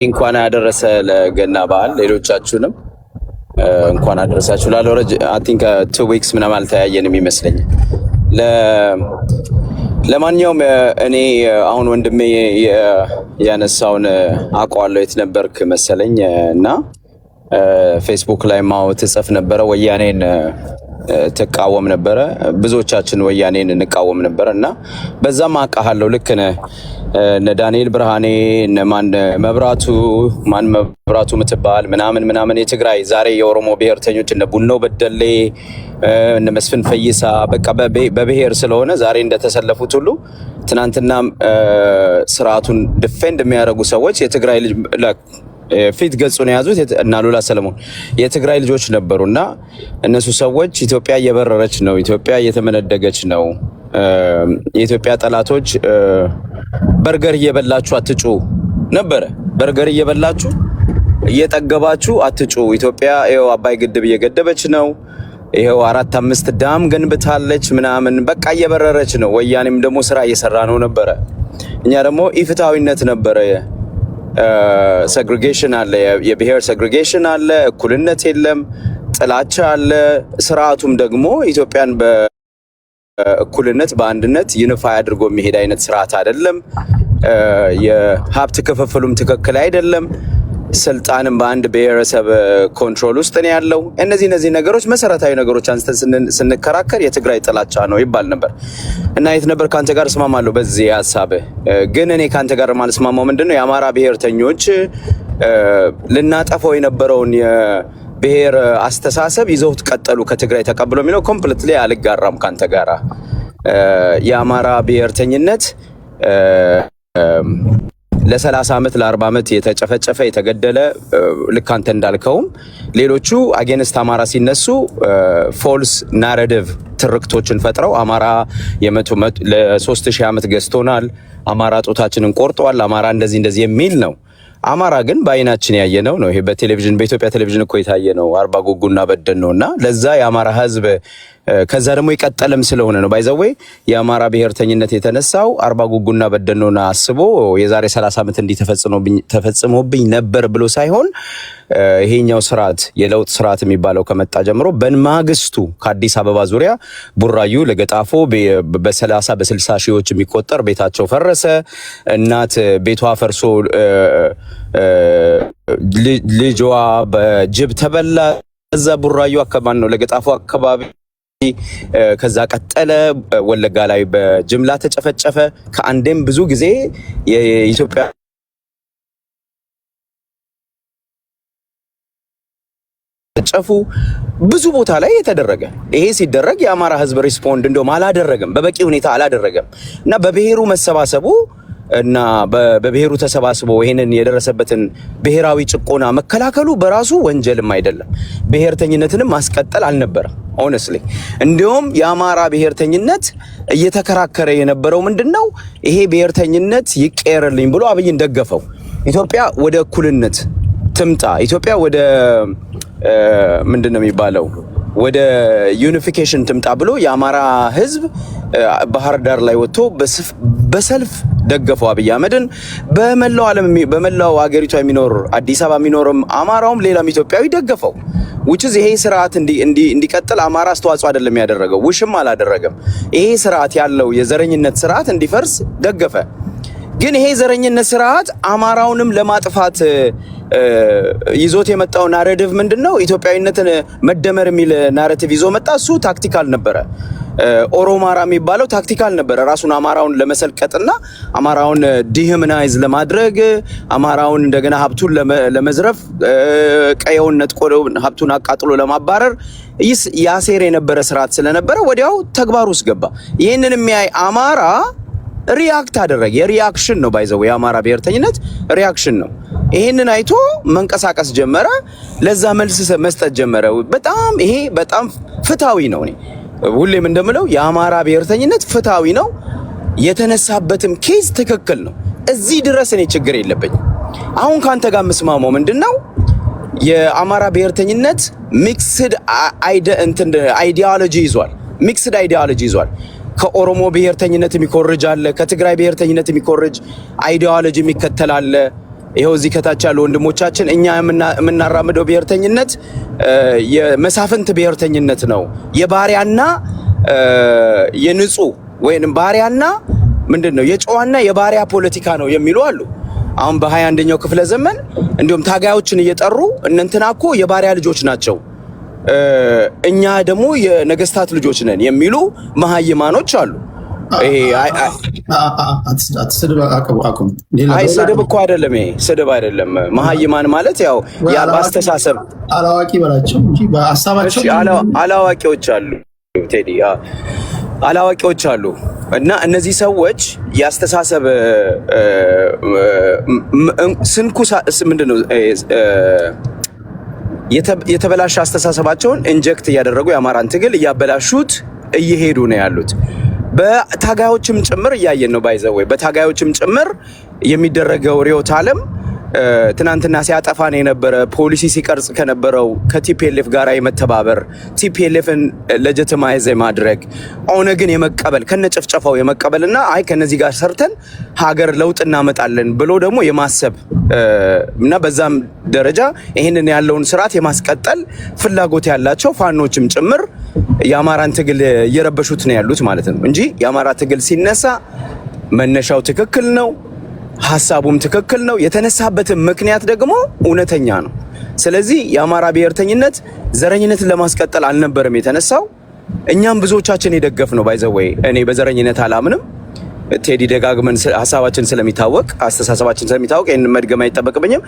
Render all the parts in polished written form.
እንኳን አደረሰ ለገና በዓል። ሌሎቻችሁንም እንኳን አደረሳችሁ ላለው አይ ቲንክ 2 ዊክስ ምናምን አልተያየንም ይመስለኝ። ለማንኛውም እኔ አሁን ወንድሜ ያነሳውን አውቀዋለሁ። የት ነበርክ መሰለኝ እና ፌስቡክ ላይ ማው ትጽፍ ነበረ፣ ወያኔን ተቃወም ነበረ። ብዙዎቻችን ወያኔን እንቃወም ነበረ እና በዛም አውቃለሁ። ልክ ነህ። እነ ዳንኤል ብርሃኔ እነ ማን መብራቱ ምትባል ምናምን የትግራይ ዛሬ የኦሮሞ ብሔርተኞች እነ ቡኖ በደሌ እነ መስፍን ፈይሳ በቃ በብሔር ስለሆነ ዛሬ እንደተሰለፉት ሁሉ ትናንትና ስርዓቱን ዲፌንድ የሚያደርጉ ሰዎች የትግራይ ልጅ ፊት ገጹን የያዙት እና ሉላ ሰለሞን የትግራይ ልጆች ነበሩና እነሱ ሰዎች ኢትዮጵያ እየበረረች ነው፣ ኢትዮጵያ እየተመነደገች ነው፣ የኢትዮጵያ ጠላቶች በርገር እየበላችሁ አትጩ ነበረ። በርገር እየበላችሁ እየጠገባችሁ አትጩ። ኢትዮጵያ ይኸው አባይ ግድብ እየገደበች ነው፣ ይኸው 4-5 ዳም ገንብታለች ምናምን በቃ እየበረረች ነው። ወያኔም ደግሞ ስራ እየሰራ ነው ነበረ። እኛ ደግሞ ኢፍትሃዊነት ነበረ። ሴግሪጌሽን አለ፣ የብሔር ሴግሪጌሽን አለ፣ እኩልነት የለም፣ ጥላቻ አለ። ስርዓቱም ደግሞ ኢትዮጵያን በእኩልነት በአንድነት ዩኒፋይ አድርጎ የሚሄድ አይነት ስርዓት አይደለም። የሀብት ክፍፍሉም ትክክል አይደለም። ስልጣንም በአንድ ብሔረሰብ ኮንትሮል ውስጥ ነው ያለው። እነዚህ ነገሮች መሰረታዊ ነገሮች አንስተን ስንከራከር የትግራይ ጥላቻ ነው ይባል ነበር እና የት ነበር ካንተ ጋር እስማማለሁ በዚህ ሐሳብ። ግን እኔ ካንተ ጋር ማልስማማው ምንድነው የአማራ ብሔርተኞች ልናጠፈው የነበረውን የብሔር አስተሳሰብ ይዘውት ቀጠሉ ከትግራይ ተቀብሎ የሚለው ኮምፕሊትሊ አልጋራም ካንተ ጋራ። የአማራ ብሔርተኝነት ለ30 ዓመት ለ40 ዓመት የተጨፈጨፈ የተገደለ ልክ አንተ እንዳልከውም ሌሎቹ አጌንስት አማራ ሲነሱ ፎልስ ናሬቲቭ ትርክቶችን ፈጥረው አማራ ለ3000 ዓመት ገዝቶናል፣ አማራ ጦታችንን ቆርጧል፣ አማራ እንደዚህ የሚል ነው። አማራ ግን በአይናችን ያየነው ነው። ይሄ በቴሌቪዥን በኢትዮጵያ ቴሌቪዥን እኮ የታየ ነው። አርባ ጉጉና በደን ነውና ለዛ የአማራ ህዝብ ከዛ ደግሞ ይቀጠልም ስለሆነ ነው። ባይዘዌ የአማራ ብሔርተኝነት የተነሳው አርባ ጉጉና በደን ነውና አስቦ የዛሬ 30 ዓመት ተፈጽሞብኝ ነበር ብሎ ሳይሆን ይሄኛው ስርዓት የለውጥ ስርዓት የሚባለው ከመጣ ጀምሮ በማግስቱ ከአዲስ አበባ ዙሪያ ቡራዩ ለገጣፎ በ30 በ60 ሺዎች የሚቆጠር ቤታቸው ፈረሰ። እናት ቤቷ ፈርሶ ልጇ በጅብ ተበላ። እዛ ቡራዩ አካባቢ ነው ለገጣፎ አካባቢ። ከዛ ቀጠለ ወለጋ ላይ በጅምላ ተጨፈጨፈ። ከአንዴም ብዙ ጊዜ የኢትዮጵያ ተጨፉ ብዙ ቦታ ላይ የተደረገ። ይሄ ሲደረግ የአማራ ህዝብ ሪስፖንድ እንደውም አላደረገም፣ በበቂ ሁኔታ አላደረገም እና በብሔሩ መሰባሰቡ እና በብሔሩ ተሰባስቦ ይሄንን የደረሰበትን ብሔራዊ ጭቆና መከላከሉ በራሱ ወንጀልም አይደለም። ብሔርተኝነትንም ማስቀጠል አልነበረም። ሆነስሊ እንዲሁም የአማራ ብሔርተኝነት እየተከራከረ የነበረው ምንድነው ይሄ ብሔርተኝነት ይቀየርልኝ ብሎ አብይን ደገፈው። ኢትዮጵያ ወደ እኩልነት ትምጣ፣ ኢትዮጵያ ወደ ምንድነው የሚባለው ወደ ዩኒፊኬሽን ትምጣ ብሎ የአማራ ህዝብ ባህር ዳር ላይ ወጥቶ በሰልፍ ደገፈው አብይ አህመድን። በመላው ዓለም በመላው ሀገሪቷ የሚኖር አዲስ አበባ የሚኖርም አማራውም ሌላም ኢትዮጵያዊ ደገፈው። which ይሄ ስርዓት እንዲቀጥል አማራ አስተዋጽኦ አይደለም ያደረገው፣ ውሽም አላደረገም። ይሄ ስርዓት ያለው የዘረኝነት ስርዓት እንዲፈርስ ደገፈ። ግን ይሄ ዘረኝነት ስርዓት አማራውንም ለማጥፋት ይዞት የመጣው ናሬቲቭ ምንድነው? ኢትዮጵያዊነትን መደመር የሚል ናሬቲቭ ይዞ መጣ። እሱ ታክቲካል ነበረ። ኦሮማራ የሚባለው ታክቲካል ነበረ። ራሱን አማራውን ለመሰልቀጥና አማራውን ዲሂዩማናይዝ ለማድረግ አማራውን እንደገና ሀብቱን ለመዝረፍ ቀየውን ነጥቆ ሀብቱን አቃጥሎ ለማባረር ያሴር የነበረ ስርዓት ስለነበረ ወዲያው ተግባር ውስጥ ገባ። ይህንን የሚያይ አማራ ሪያክት አደረገ። የሪያክሽን ነው ባይዘው የአማራ ብሔርተኝነት ሪያክሽን ነው። ይሄንን አይቶ መንቀሳቀስ ጀመረ፣ ለዛ መልስ መስጠት ጀመረ። ይሄ በጣም ፍትሃዊ ነው። እኔ ሁሌም እንደምለው የአማራ ብሔርተኝነት ፍትሃዊ ነው። የተነሳበትም ኬዝ ትክክል ነው። እዚህ ድረስ እኔ ችግር የለብኝም። አሁን ካንተ ጋር መስማማው ምንድነው የአማራ ብሔርተኝነት ሚክስድ አይዲዮሎጂ ይዟል። ሚክስድ አይዲዮሎጂ ይዟል። ከኦሮሞ ብሔርተኝነት የሚኮርጅ አለ፣ ከትግራይ ብሔርተኝነት የሚኮርጅ አይዲዮሎጂ የሚከተል አለ። ይሄው እዚህ ከታች ያሉ ወንድሞቻችን እኛ የምናራምደው ብሔርተኝነት የመሳፍንት ብሔርተኝነት ነው። የባሪያና የንጹህ ወይንም ባሪያና ምንድነው የጨዋና የባሪያ ፖለቲካ ነው የሚሉ አሉ። አሁን በ21ኛው ክፍለ ዘመን እንዲሁም ታጋዮችን እየጠሩ እነንትና እኮ የባሪያ ልጆች ናቸው፣ እኛ ደግሞ የነገስታት ልጆች ነን የሚሉ መሃይማኖች አሉ። ስድብ እኮ አይደለም፣ ይሄ ስድብ አይደለም። መሃይማን ማለት ያው በአስተሳሰብ አላዋቂ በላቸው እንጂ በሐሳባቸው አላዋቂዎች አሉ ቴዲ፣ አላዋቂዎች አሉ። እና እነዚህ ሰዎች የአስተሳሰብ ስንኩሳ ምንድነው የተበላሸ አስተሳሰባቸውን ኢንጀክት እያደረጉ የአማራን ትግል እያበላሹት እየሄዱ ነው ያሉት። በታጋዮችም ጭምር እያየን ነው። ባይዘው በታጋዮችም ጭምር የሚደረገው ርዕዮተ ዓለም ትናንትና ሲያጠፋን የነበረ ፖሊሲ ሲቀርጽ ከነበረው ከቲፒኤልኤፍ ጋር የመተባበር ቲፒኤልኤፍን ሌጂቲማይዝ ማድረግ ኦነግን የመቀበል ከነጨፍጨፋው የመቀበልና አይ ከነዚህ ጋር ሰርተን ሀገር ለውጥ እናመጣለን ብሎ ደግሞ የማሰብ እና በዛም ደረጃ ይሄንን ያለውን ስርዓት የማስቀጠል ፍላጎት ያላቸው ፋኖችም ጭምር የአማራን ትግል እየረበሹት ነው ያሉት ማለት ነው እንጂ የአማራ ትግል ሲነሳ መነሻው ትክክል ነው፣ ሐሳቡም ትክክል ነው፣ የተነሳበትም ምክንያት ደግሞ እውነተኛ ነው። ስለዚህ የአማራ ብሔርተኝነት ዘረኝነትን ለማስቀጠል አልነበረም የተነሳው። እኛም ብዙዎቻችን የደገፍ ነው ባይዘወይ እኔ በዘረኝነት አላምንም። ቴዲ ደጋግመን ሐሳባችን ስለሚታወቅ አስተሳሰባችን ስለሚታወቅ ይሄን መድገም አይጠበቅብኝም።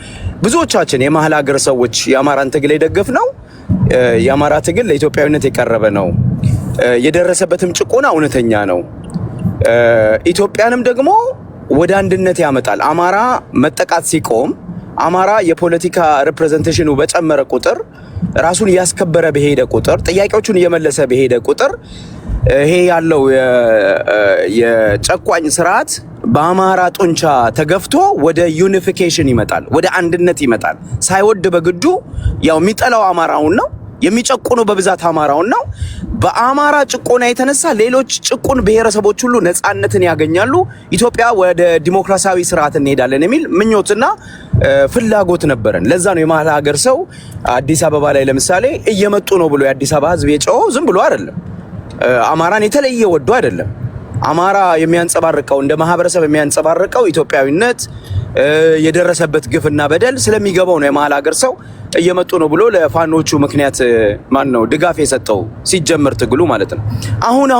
ብዙዎቻችን የመሀል ሀገር ሰዎች የአማራን ትግል የደገፍ ነው። የአማራ ትግል ለኢትዮጵያዊነት የቀረበ ነው። የደረሰበትም ጭቆና እውነተኛ ነው። ኢትዮጵያንም ደግሞ ወደ አንድነት ያመጣል። አማራ መጠቃት ሲቆም፣ አማራ የፖለቲካ ሪፕሬዘንቴሽኑ በጨመረ ቁጥር፣ ራሱን እያስከበረ በሄደ ቁጥር፣ ጥያቄዎቹን እየመለሰ በሄደ ቁጥር ይሄ ያለው የጨቋኝ ስርዓት በአማራ ጡንቻ ተገፍቶ ወደ ዩኒፊኬሽን ይመጣል፣ ወደ አንድነት ይመጣል። ሳይወድ በግዱ ያው የሚጠላው አማራውን ነው፣ የሚጨቁነው በብዛት አማራውን ነው። በአማራ ጭቆና የተነሳ ሌሎች ጭቁን ብሔረሰቦች ሁሉ ነፃነትን ያገኛሉ፣ ኢትዮጵያ ወደ ዲሞክራሲያዊ ስርዓት እንሄዳለን የሚል ምኞትና ፍላጎት ነበረን። ለዛ ነው የመሀል ሀገር ሰው አዲስ አበባ ላይ ለምሳሌ እየመጡ ነው ብሎ የአዲስ አበባ ህዝብ የጮኸው ዝም ብሎ አይደለም። አማራን የተለየ ወዶ አይደለም። አማራ የሚያንጸባርቀው እንደ ማህበረሰብ የሚያንጸባርቀው ኢትዮጵያዊነት የደረሰበት ግፍና በደል ስለሚገባው ነው የመሀል ሀገር ሰው እየመጡ ነው ብሎ ለፋኖቹ ምክንያት ማን ነው ድጋፍ የሰጠው ሲጀምር ትግሉ ማለት ነው። አሁን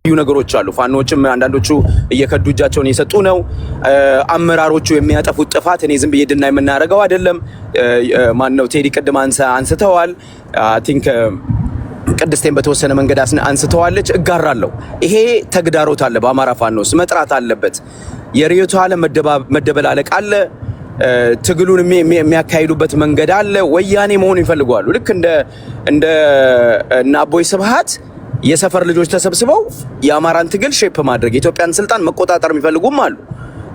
ነገሮች አሉ። ፋኖችም አንዳንዶቹ እየከዱ እጃቸውን እየሰጡ ነው። አመራሮቹ የሚያጠፉት ጥፋት እኔ ዝም ብዬ ድና የምናደርገው አይደለም። ማን ነው ቴዲ ቅድም አንስተዋል። አይ ቲንክ ቅድስቴን በተወሰነ መንገድ አንስተዋለች። እጋራለሁ። ይሄ ተግዳሮት አለ፣ በአማራ ፋኖስ መጥራት አለበት። የርዕዮተ ዓለም መደበላለቅ አለ። ትግሉን የሚያካሂዱበት መንገድ አለ። ወያኔ መሆን ይፈልጋሉ። ልክ እንደ አቦይ ስብሃት የሰፈር ልጆች ተሰብስበው የአማራን ትግል ሼፕ ማድረግ የኢትዮጵያን ስልጣን መቆጣጠር የሚፈልጉም አሉ።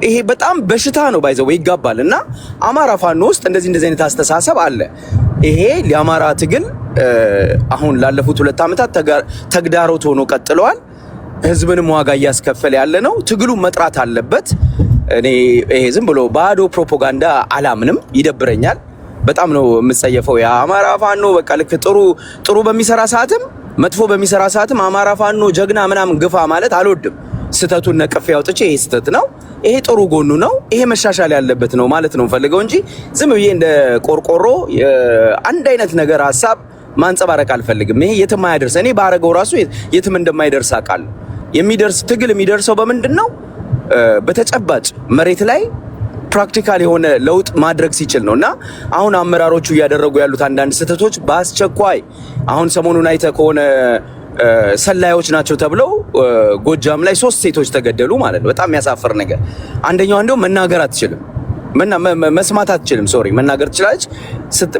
ይሄ በጣም በሽታ ነው፣ ባይዘው ይጋባል። እና አማራ ፋኖ ውስጥ እንደዚህ አይነት አስተሳሰብ አለ። ይሄ ለአማራ ትግል አሁን ላለፉት 2 ዓመታት ተግዳሮት ሆኖ ቀጥለዋል። ህዝብንም ዋጋ እያስከፈለ ያለ ነው። ትግሉ መጥራት አለበት። እኔ ይሄ ዝም ብሎ ባዶ ፕሮፓጋንዳ አላምንም፣ ይደብረኛል። በጣም ነው የምጸየፈው የአማራ ፋኖ። በቃ ልክ ጥሩ በሚሰራ ሰዓትም መጥፎ በሚሰራ ሰዓትም አማራ ፋኖ ጀግና ምናምን ግፋ ማለት አልወድም። ስተቱን ነቅፌ አውጥቼ ይሄ ስተት ነው፣ ይሄ ጥሩ ጎኑ ነው፣ ይሄ መሻሻል ያለበት ነው ማለት ነው ፈልገው እንጂ ዝም ብዬ እንደ ቆርቆሮ አንድ አይነት ነገር ሐሳብ ማንጸባረቅ አልፈልግም። ይሄ የትም አያደርስ። እኔ ባረገው ራሱ የትም እንደማይደርስ አውቃለሁ። የሚደርስ ትግል የሚደርሰው በምንድነው? በተጨባጭ መሬት ላይ ፕራክቲካል የሆነ ለውጥ ማድረግ ሲችል ነውና አሁን አመራሮቹ እያደረጉ ያሉት አንዳንድ ስህተቶች በአስቸኳይ አሁን ሰሞኑን አይተ ከሆነ ሰላዮች ናቸው ተብለው ጎጃም ላይ 3 ሴቶች ተገደሉ ማለት ነው። በጣም የሚያሳፍር ነገር። አንደኛው እንደው መናገር አትችልም፣ መስማት አትችልም። ሶሪ መናገር ትችላለች፣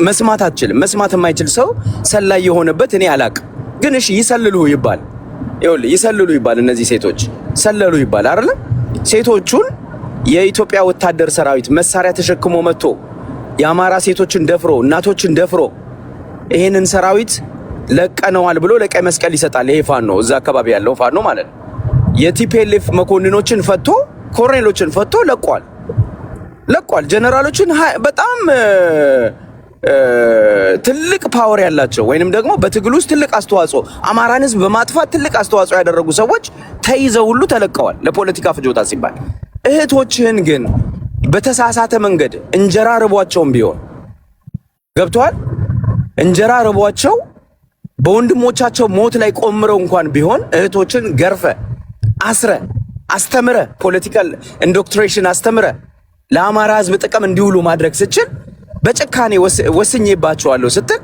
መስማት አትችልም። መስማት የማይችል ሰው ሰላይ የሆነበት እኔ አላቅም። ግን እሺ ይሰልሉ ይባል፣ ይኸውልህ ይሰልሉ ይባል፣ እነዚህ ሴቶች ሰለሉ ይባል አይደል? ሴቶቹን የኢትዮጵያ ወታደር ሰራዊት መሳሪያ ተሸክሞ መጥቶ የአማራ ሴቶችን ደፍሮ እናቶችን ደፍሮ ይሄንን ሰራዊት ለቀነዋል ብሎ ለቀይ መስቀል ይሰጣል። ይሄ ፋኖ እዛ አካባቢ ያለው ፋኖ ማለት ነው። የቲፒኤልኤፍ መኮንኖችን ፈቶ ኮሎኔሎችን ፈቶ ለቋል። ለቋል። ጀነራሎችን በጣም ትልቅ ፓወር ያላቸው ወይንም ደግሞ በትግል ውስጥ ትልቅ አስተዋጽኦ አማራን ህዝብ በማጥፋት ትልቅ አስተዋጽኦ ያደረጉ ሰዎች ተይዘው ሁሉ ተለቀዋል ለፖለቲካ ፍጆታ ሲባል። እህቶችህን ግን በተሳሳተ መንገድ እንጀራ ርቧቸውም ቢሆን ገብተዋል እንጀራ ርቧቸው በወንድሞቻቸው ሞት ላይ ቆምረው እንኳን ቢሆን እህቶችን ገርፈ አስረ አስተምረ ፖለቲካል ኢንዶክትሪኔሽን አስተምረ ለአማራ ህዝብ ጥቅም እንዲውሉ ማድረግ ስችል በጭካኔ ወስኜባቸዋለሁ ስትል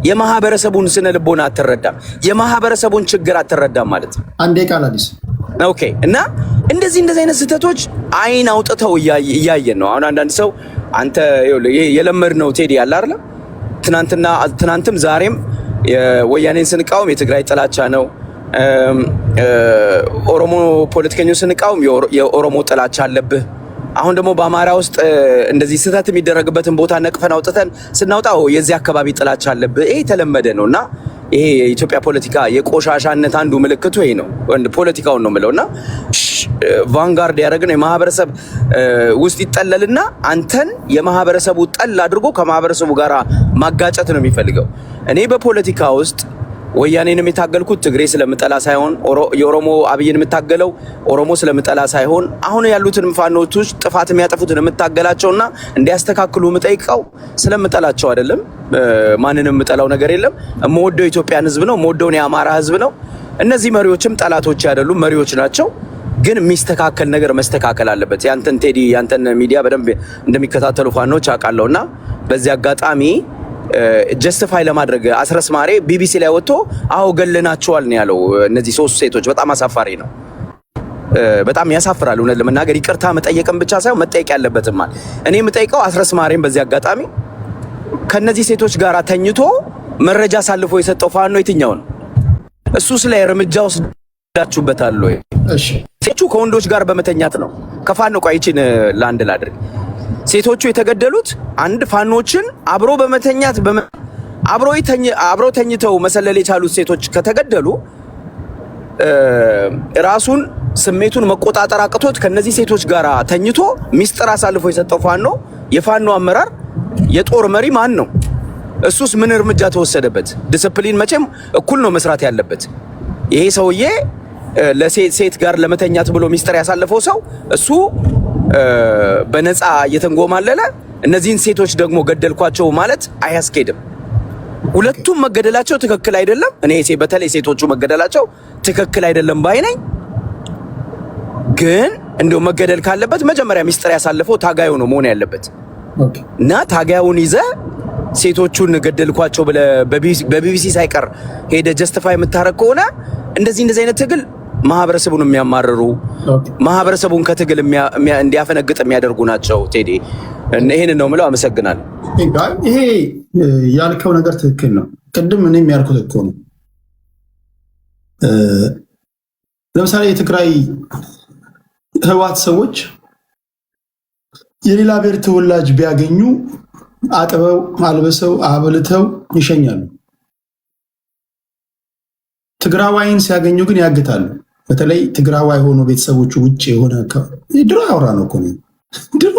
የማህበረሰቡን ስነ ልቦና አትረዳም፣ የማህበረሰቡን ችግር አትረዳም ማለት ነው። አንዴ ቃል አዲስ ኦኬ። እና እንደዚህ አይነት ስህተቶች አይን አውጥተው እያየን ነው። አሁን አንዳንድ ሰው አንተ የለመድነው ቴዲ ያለ አይደል ትናንትም ዛሬም ወያኔን ስንቃወም የትግራይ ጥላቻ ነው፣ ኦሮሞ ፖለቲከኞች ስንቃወም የኦሮሞ ጥላቻ አለብህ። አሁን ደግሞ በአማራ ውስጥ እንደዚህ ስህተት የሚደረግበትን ቦታ ነቅፈን አውጥተን ስናውጣው የዚህ አካባቢ ጥላቻ አለብህ። ይሄ የተለመደ ነውና ይሄ የኢትዮጵያ ፖለቲካ የቆሻሻነት አንዱ ምልክቱ ይሄ ነው። ፖለቲካውን ነው የምለውና ቫንጋርድ ያደረግነው የማህበረሰብ ውስጥ ይጠለልና አንተን የማህበረሰቡ ጠል አድርጎ ከማህበረሰቡ ጋር ማጋጨት ነው የሚፈልገው። እኔ በፖለቲካ ውስጥ ወያኔንም የታገልኩት ትግሬ ስለምጠላ ሳይሆን የኦሮሞ አብይን የምታገለው ኦሮሞ ስለምጠላ ሳይሆን አሁን ያሉትን ፋኖቶች ጥፋት የሚያጠፉትን የምታገላቸውና እንዲያስተካክሉ የምጠይቀው ስለምጠላቸው አይደለም። ማንንም የምጠላው ነገር የለም። የምወደው የኢትዮጵያን ህዝብ ነው፣ የምወደውን የአማራ ህዝብ ነው። እነዚህ መሪዎችም ጠላቶች አይደሉም፣ መሪዎች ናቸው። ግን የሚስተካከል ነገር መስተካከል አለበት። ያንተን ቴዲ ያንተን ሚዲያ በደንብ እንደሚከታተሉ ፋኖች አውቃለሁና በዚህ አጋጣሚ ጀስቲፋይ ለማድረግ አስረስ ማሬ ቢቢሲ ላይ ወጥቶ አዎ ገለናቸዋል ነው ያለው። እነዚህ ሶስት ሴቶች በጣም አሳፋሪ ነው፣ በጣም ያሳፍራል። እውነት ለመናገር ይቅርታ መጠየቅም ብቻ ሳይሆን መጠየቅ ያለበትም ማለት እኔ የምጠይቀው አስረስ ማሬም በዚህ አጋጣሚ ከነዚህ ሴቶች ጋር ተኝቶ መረጃ አሳልፎ የሰጠው ፋኖ የትኛው ነው? እሱስ ላይ እርምጃ ወስዳችሁበታል ወይ? እሺ ሴቶቹ ከወንዶች ጋር በመተኛት ነው ከፋኖ ቆይችን ላንድ ላድርግ ሴቶቹ የተገደሉት አንድ ፋኖችን አብሮ በመተኛት አብሮ ተኝተው መሰለል የቻሉት ሴቶች ከተገደሉ ራሱን ስሜቱን መቆጣጠር አቅቶት ከነዚህ ሴቶች ጋር ተኝቶ ሚስጥር አሳልፎ የሰጠው ፋኖ የፋኖ አመራር የጦር መሪ ማን ነው? እሱስ ምን እርምጃ ተወሰደበት? ዲሲፕሊን መቼም እኩል ነው መስራት ያለበት። ይሄ ሰውዬ ለሴት ጋር ለመተኛት ብሎ ሚስጥር ያሳለፈው ሰው እሱ በነፃ እየተንጎማለለ እነዚህን ሴቶች ደግሞ ገደልኳቸው ማለት አያስኬድም። ሁለቱም መገደላቸው ትክክል አይደለም። እኔ በተለይ ሴቶቹ መገደላቸው ትክክል አይደለም ባይ ነኝ። ግን እንደው መገደል ካለበት መጀመሪያ ሚስጥር ያሳለፈው ታጋዩ ነው መሆን ያለበት እና ታጋዩን ይዘ ሴቶቹን ገደልኳቸው ብለ በቢቢሲ ሳይቀር ሄደ ጀስቲፋይ የምታረግ ከሆነ እንደዚህ አይነት ትግል ማህበረሰቡን የሚያማርሩ ማህበረሰቡን ከትግል እንዲያፈነግጥ የሚያደርጉ ናቸው። ቴዲ ይሄን ነው የምለው። አመሰግናለሁ። ይሄ ያልከው ነገር ትክክል ነው። ቅድም እኔም ያልኩት እኮ ነው። ለምሳሌ የትግራይ ህወሓት ሰዎች የሌላ ብሔር ተወላጅ ቢያገኙ አጥበው አልበሰው አብልተው ይሸኛሉ። ትግራዋይን ሲያገኙ ግን ያግታሉ። በተለይ ትግራዋይ ሆኖ ቤተሰቦቹ ውጭ የሆነ ድሮ ያወራ ነው እኮ ድሮ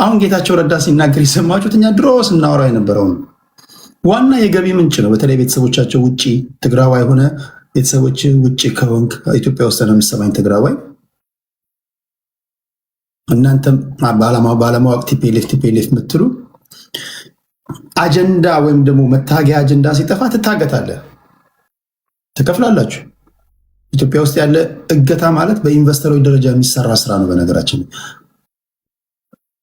አሁን ጌታቸው ረዳ ሲናገር የሰማችሁት እኛ ድሮ ስናወራ የነበረው ነው። ዋና የገቢ ምንጭ ነው። በተለይ ቤተሰቦቻቸው ውጭ ትግራዋይ ሆነ ቤተሰቦች ውጭ ከሆንክ ኢትዮጵያ ውስጥ ለምሰማኝ ትግራዋይ እናንተም ባለማወቅ ቲፒኤልኤፍ የምትሉ አጀንዳ ወይም ደግሞ መታገያ አጀንዳ ሲጠፋ ትታገታለህ፣ ትከፍላላችሁ። ኢትዮጵያ ውስጥ ያለ እገታ ማለት በኢንቨስተሮች ደረጃ የሚሰራ ስራ ነው። በነገራችን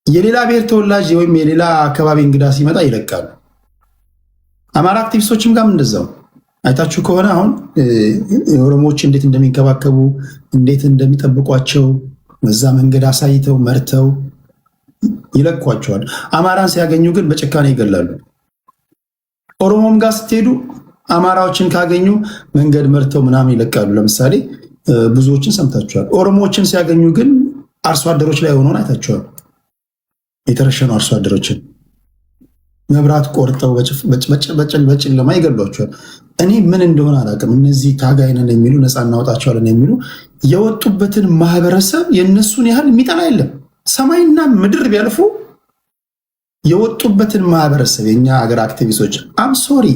የሌላ ብሔር ተወላጅ ወይም የሌላ አካባቢ እንግዳ ሲመጣ ይለቃሉ። አማራ አክቲቪስቶችም ጋር እንደዛው አይታችሁ ከሆነ አሁን ኦሮሞዎች እንዴት እንደሚንከባከቡ እንዴት እንደሚጠብቋቸው በዛ መንገድ አሳይተው መርተው ይለቋቸዋል። አማራን ሲያገኙ ግን በጭካኔ ይገላሉ። ኦሮሞም ጋር ስትሄዱ አማራዎችን ካገኙ መንገድ መርተው ምናምን ይለቃሉ። ለምሳሌ ብዙዎችን ሰምታችኋል። ኦሮሞዎችን ሲያገኙ ግን አርሶ አደሮች ላይ ሆነውን አይታችኋል። የተረሸኑ አርሶ አደሮችን መብራት ቆርጠው በጨለማ ይገሏቸዋል። እኔ ምን እንደሆነ አላውቅም። እነዚህ ታጋይ ነን የሚሉ ነፃ እናወጣቸዋለን የሚሉ የወጡበትን ማህበረሰብ የእነሱን ያህል የሚጠላ የለም። ሰማይና ምድር ቢያልፉ የወጡበትን ማህበረሰብ የኛ ሀገር አክቲቪስቶች አም ሶሪ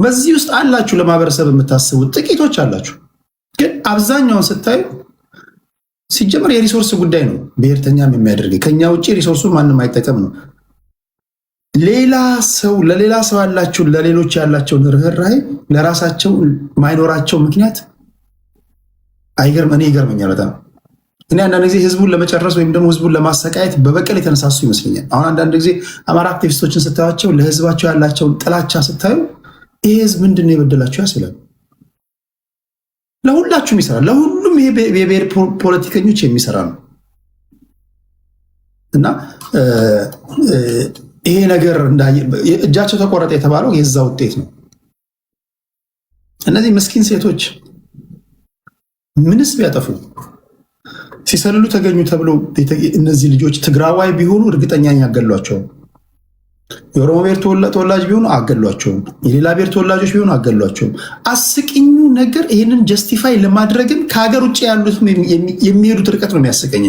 በዚህ ውስጥ አላችሁ፣ ለማህበረሰብ የምታስቡ ጥቂቶች አላችሁ። ግን አብዛኛውን ስታይ ሲጀምር የሪሶርስ ጉዳይ ነው ብሔርተኛም የሚያደርግ ከኛ ውጭ ሪሶርሱን ማንም አይጠቀም ነው። ሌላ ሰው ለሌላ ሰው ያላችሁ ለሌሎች ያላቸውን ርህራሄ ለራሳቸው ማይኖራቸው ምክንያት እኔ ይገርመኛል በጣም። እኔ አንዳንድ ጊዜ ህዝቡን ለመጨረስ ወይም ደግሞ ህዝቡን ለማሰቃየት በበቀል የተነሳሱ ይመስለኛል። አሁን አንዳንድ ጊዜ አማራ አክቲቪስቶችን ስታዩቸው ለህዝባቸው ያላቸውን ጥላቻ ስታዩ ይሄ ህዝብ ምንድን ነው የበደላቸው ያስብላል። ለሁላችሁም ይሰራል፣ ለሁሉም ይሄ የብሔር ፖለቲከኞች የሚሰራ ነው እና ይሄ ነገር እጃቸው ተቆረጠ የተባለው የዛ ውጤት ነው። እነዚህ ምስኪን ሴቶች ምንስ ቢያጠፉ ሲሰልሉ ተገኙ ተብሎ እነዚህ ልጆች ትግራዋይ ቢሆኑ እርግጠኛ ያገሏቸው፣ የኦሮሞ ብሔር ተወላጅ ቢሆኑ አገሏቸውም፣ የሌላ ብሔር ተወላጆች ቢሆኑ አገሏቸውም። አስቂኙ ነገር ይህንን ጀስቲፋይ ለማድረግም ከሀገር ውጭ ያሉት የሚሄዱት ርቀት ነው የሚያስቀኝ።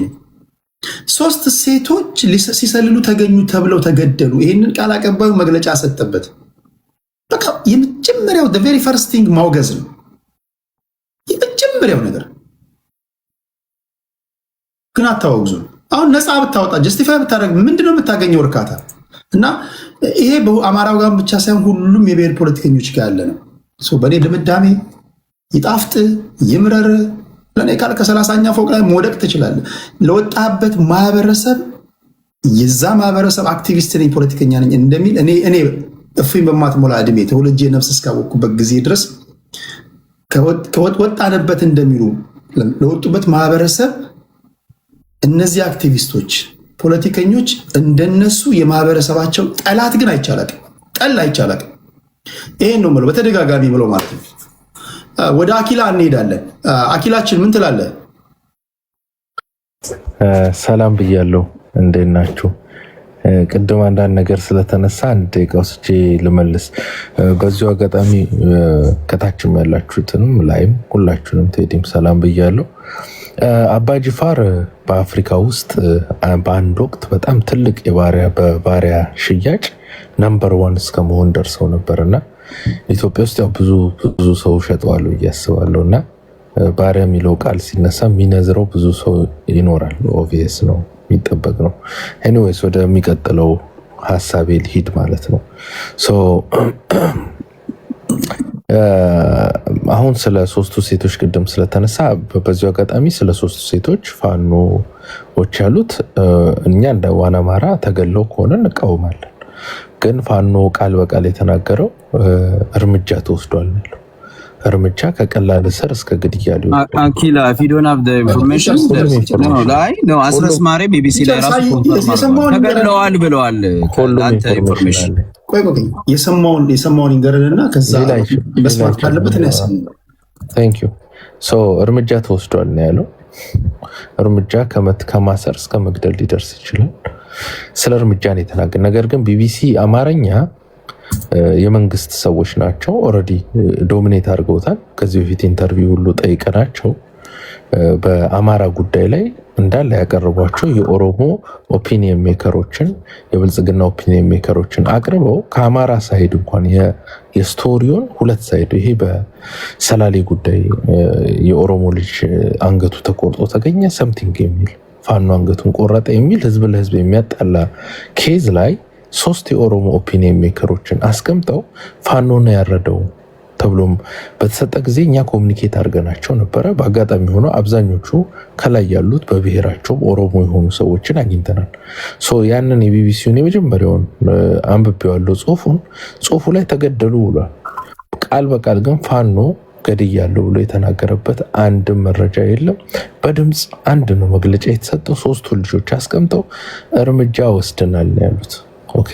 3 ሴቶች ሲሰልሉ ተገኙ ተብለው ተገደሉ። ይህንን ቃል አቀባዩ መግለጫ ሰጠበት። በቃ የመጀመሪያው ቬሪ ፈርስት ቲንግ ማውገዝ ነው የመጀመሪያው ነገር። ግን አታወግዙ። አሁን ነፃ ብታወጣ ጀስቲፋይ ብታደረግ ምንድነው የምታገኘው እርካታ? እና ይሄ በአማራው ጋር ብቻ ሳይሆን ሁሉም የብሔር ፖለቲከኞች ጋር ያለ ነው። በእኔ ድምዳሜ ይጣፍጥ ይምረር ለእኔ ካል ከ30ኛ ፎቅ ላይ መውደቅ ትችላለህ። ለወጣበት ማህበረሰብ የዛ ማህበረሰብ አክቲቪስት ነኝ ፖለቲከኛ ነኝ እንደሚል እኔ እፍኝ በማትሞላ እድሜ ተወልጄ ነፍስ እስካወቅኩበት ጊዜ ድረስ ከወጣንበት እንደሚሉ ለወጡበት ማህበረሰብ እነዚህ አክቲቪስቶች ፖለቲከኞች እንደነሱ የማህበረሰባቸው ጠላት ግን አይቻላቅም፣ ጠል አይቻላቅም። ይሄን ነው የምለው በተደጋጋሚ ብለው ማለት ነው። ወደ አኪላ እንሄዳለን። አኪላችን ምን ትላለህ? ሰላም ብያለሁ። እንዴት ናችሁ? ቅድም አንዳንድ ነገር ስለተነሳ አንድ ደቂቃ ወስጄ ልመልስ። በዚሁ አጋጣሚ ከታችም ያላችሁትንም ላይም ሁላችሁንም ቴዲም ሰላም ብያለሁ። አባጅፋር በአፍሪካ ውስጥ በአንድ ወቅት በጣም ትልቅ በባሪያ ሽያጭ ነምበር 1 እስከመሆን ደርሰው ነበርና ኢትዮጵያ ውስጥ ያው ብዙ ሰው ሸጠዋል ብዬ አስባለሁ። እና ባሪያ የሚለው ቃል ሲነሳ የሚነዝረው ብዙ ሰው ይኖራል። ኦቪየስ ነው፣ የሚጠበቅ ነው። ኤኒዌይስ ወደሚቀጥለው ሀሳቤ ልሂድ ማለት ነው። አሁን ስለ 3ቱ ሴቶች ቅድም ስለተነሳ በዚሁ አጋጣሚ ስለ 3ቱ ሴቶች ፋኖዎች ያሉት እኛ እንደ ዋና አማራ ተገለው ከሆነ እንቃወማለን። ግን ፋኖ ቃል በቃል የተናገረው እርምጃ ተወስዷል ነው። እርምጃ ከቀላል እስር እስከ ግድያ ሊሆን አኪላ ፊዶን ኦፍ ዘ ኢንፎርሜሽን ነው አስረስ ማሬ ቢቢሲ ላይ ራሱ ተገለዋል ብለዋል። አንተ ኢንፎርሜሽን ቆይ የሰማውን ይንገርልና ከዛ መስማት ካለበት ነው ያሰማው። ታንክ ዩ እርምጃ ተወስዷል ነው ያለው። እርምጃ ከማሰር እስከ መግደል ሊደርስ ይችላል። ስለ እርምጃ ነው የተናገረው። ነገር ግን ቢቢሲ አማርኛ የመንግስት ሰዎች ናቸው፣ ኦልሬዲ ዶሚኔት አድርገውታል። ከዚህ በፊት ኢንተርቪው ሁሉ ጠይቀናቸው በአማራ ጉዳይ ላይ እንዳለ ያቀርቧቸው የኦሮሞ ኦፒኒየን ሜከሮችን የብልጽግና ኦፒኒየን ሜከሮችን አቅርበው ከአማራ ሳይድ እንኳን የስቶሪውን 2 ሳይድ ይሄ በሰላሌ ጉዳይ የኦሮሞ ልጅ አንገቱ ተቆርጦ ተገኘ ሰምቲንግ የሚል ፋኖ አንገቱን ቆረጠ የሚል ህዝብ ለህዝብ የሚያጣላ ኬዝ ላይ 3 የኦሮሞ ኦፒኒየን ሜከሮችን አስቀምጠው ፋኖ ነው ያረደው ተብሎም በተሰጠ ጊዜ እኛ ኮሙኒኬት አድርገናቸው ነበረ። በአጋጣሚ ሆኖ አብዛኞቹ ከላይ ያሉት በብሔራቸው ኦሮሞ የሆኑ ሰዎችን አግኝተናል። ያንን የቢቢሲውን የመጀመሪያውን አንብቤዋለሁ። ጽሁፉ ላይ ተገደሉ ብሏል። ቃል በቃል ግን ፋኖ ገድያለሁ ብሎ የተናገረበት አንድም መረጃ የለም። በድምፅ አንድ ነው መግለጫ የተሰጠው። 3ቱ ልጆች አስቀምጠው እርምጃ ወስደናል ነው ያሉት። ኦኬ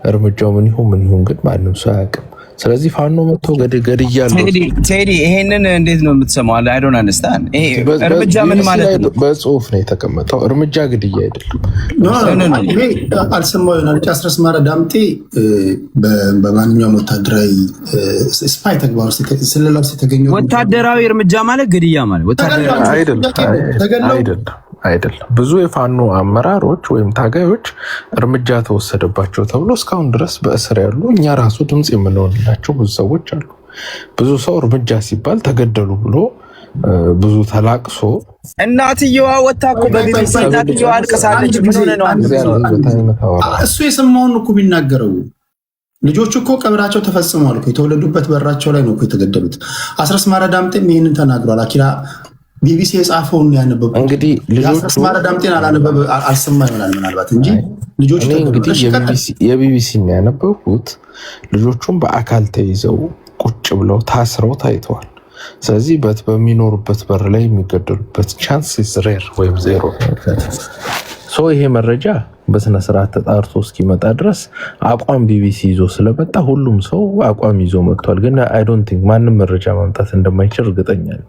እርምጃው ምን ይሁን ግን ማንም ሰው አያውቅም። ስለዚህ ፋኖ መጥቶ ገድያለሁ። ቴዲ ይሄንን እንዴት ነው የምትሰማው? አይ ዶንት አንደርስታንድ። ይሄ እርምጃ ምን ማለት ነው? በጽሁፍ ነው የተቀመጠው። እርምጃ ግድያ አይደለም። ይሄ አልሰማው ይሆናል። አስረስ ማረ ዳምጤ በማንኛውም ወታደራዊ ስፓይ ተግባር ውስጥ ስለላ ውስጥ የተገኘው ወታደራዊ እርምጃ ማለት ግድያ ማለት ወታደራዊ አይደለም። አይደለም። ብዙ የፋኖ አመራሮች ወይም ታጋዮች እርምጃ ተወሰደባቸው ተብሎ እስካሁን ድረስ በእስር ያሉ እኛ ራሱ ድምፅ የምንሆንላቸው ብዙ ሰዎች አሉ። ብዙ ሰው እርምጃ ሲባል ተገደሉ ብሎ ብዙ ተላቅሶ እናትየዋ ወጣ እኮ በቢቢሲ እናትየዋ አልቀሳለች። ምን ሆነ ነው እሱ የሰማውን እኮ ቢናገረው? ልጆቹ እኮ ቀብራቸው ተፈጽሟል እኮ የተወለዱበት በራቸው ላይ ነው እኮ የተገደሉት። አስረስ ማረ ዳምጤም ይህንን ተናግሯል። አኪላ ቢቢሲ የጻፈውን ያነበቡ እንግዲህ አስረስ ማረ ዳምጤን አልሰማ ይሆናል ምናልባት እንጂ ልጆቹ እንግዲህ የቢቢሲ ያነበቡት ልጆቹም በአካል ተይዘው ቁጭ ብለው ታስረው ታይተዋል። ስለዚህ በሚኖሩበት በር ላይ የሚገደሉበት ቻንስ ሬር ወይም ዜሮ። ይሄ መረጃ በስነ ስርዓት ተጣርቶ እስኪመጣ ድረስ አቋም ቢቢሲ ይዞ ስለመጣ ሁሉም ሰው አቋም ይዞ መጥቷል። ግን አይ ዶንት ቲንክ ማንም መረጃ ማምጣት እንደማይችል እርግጠኛ ነኝ።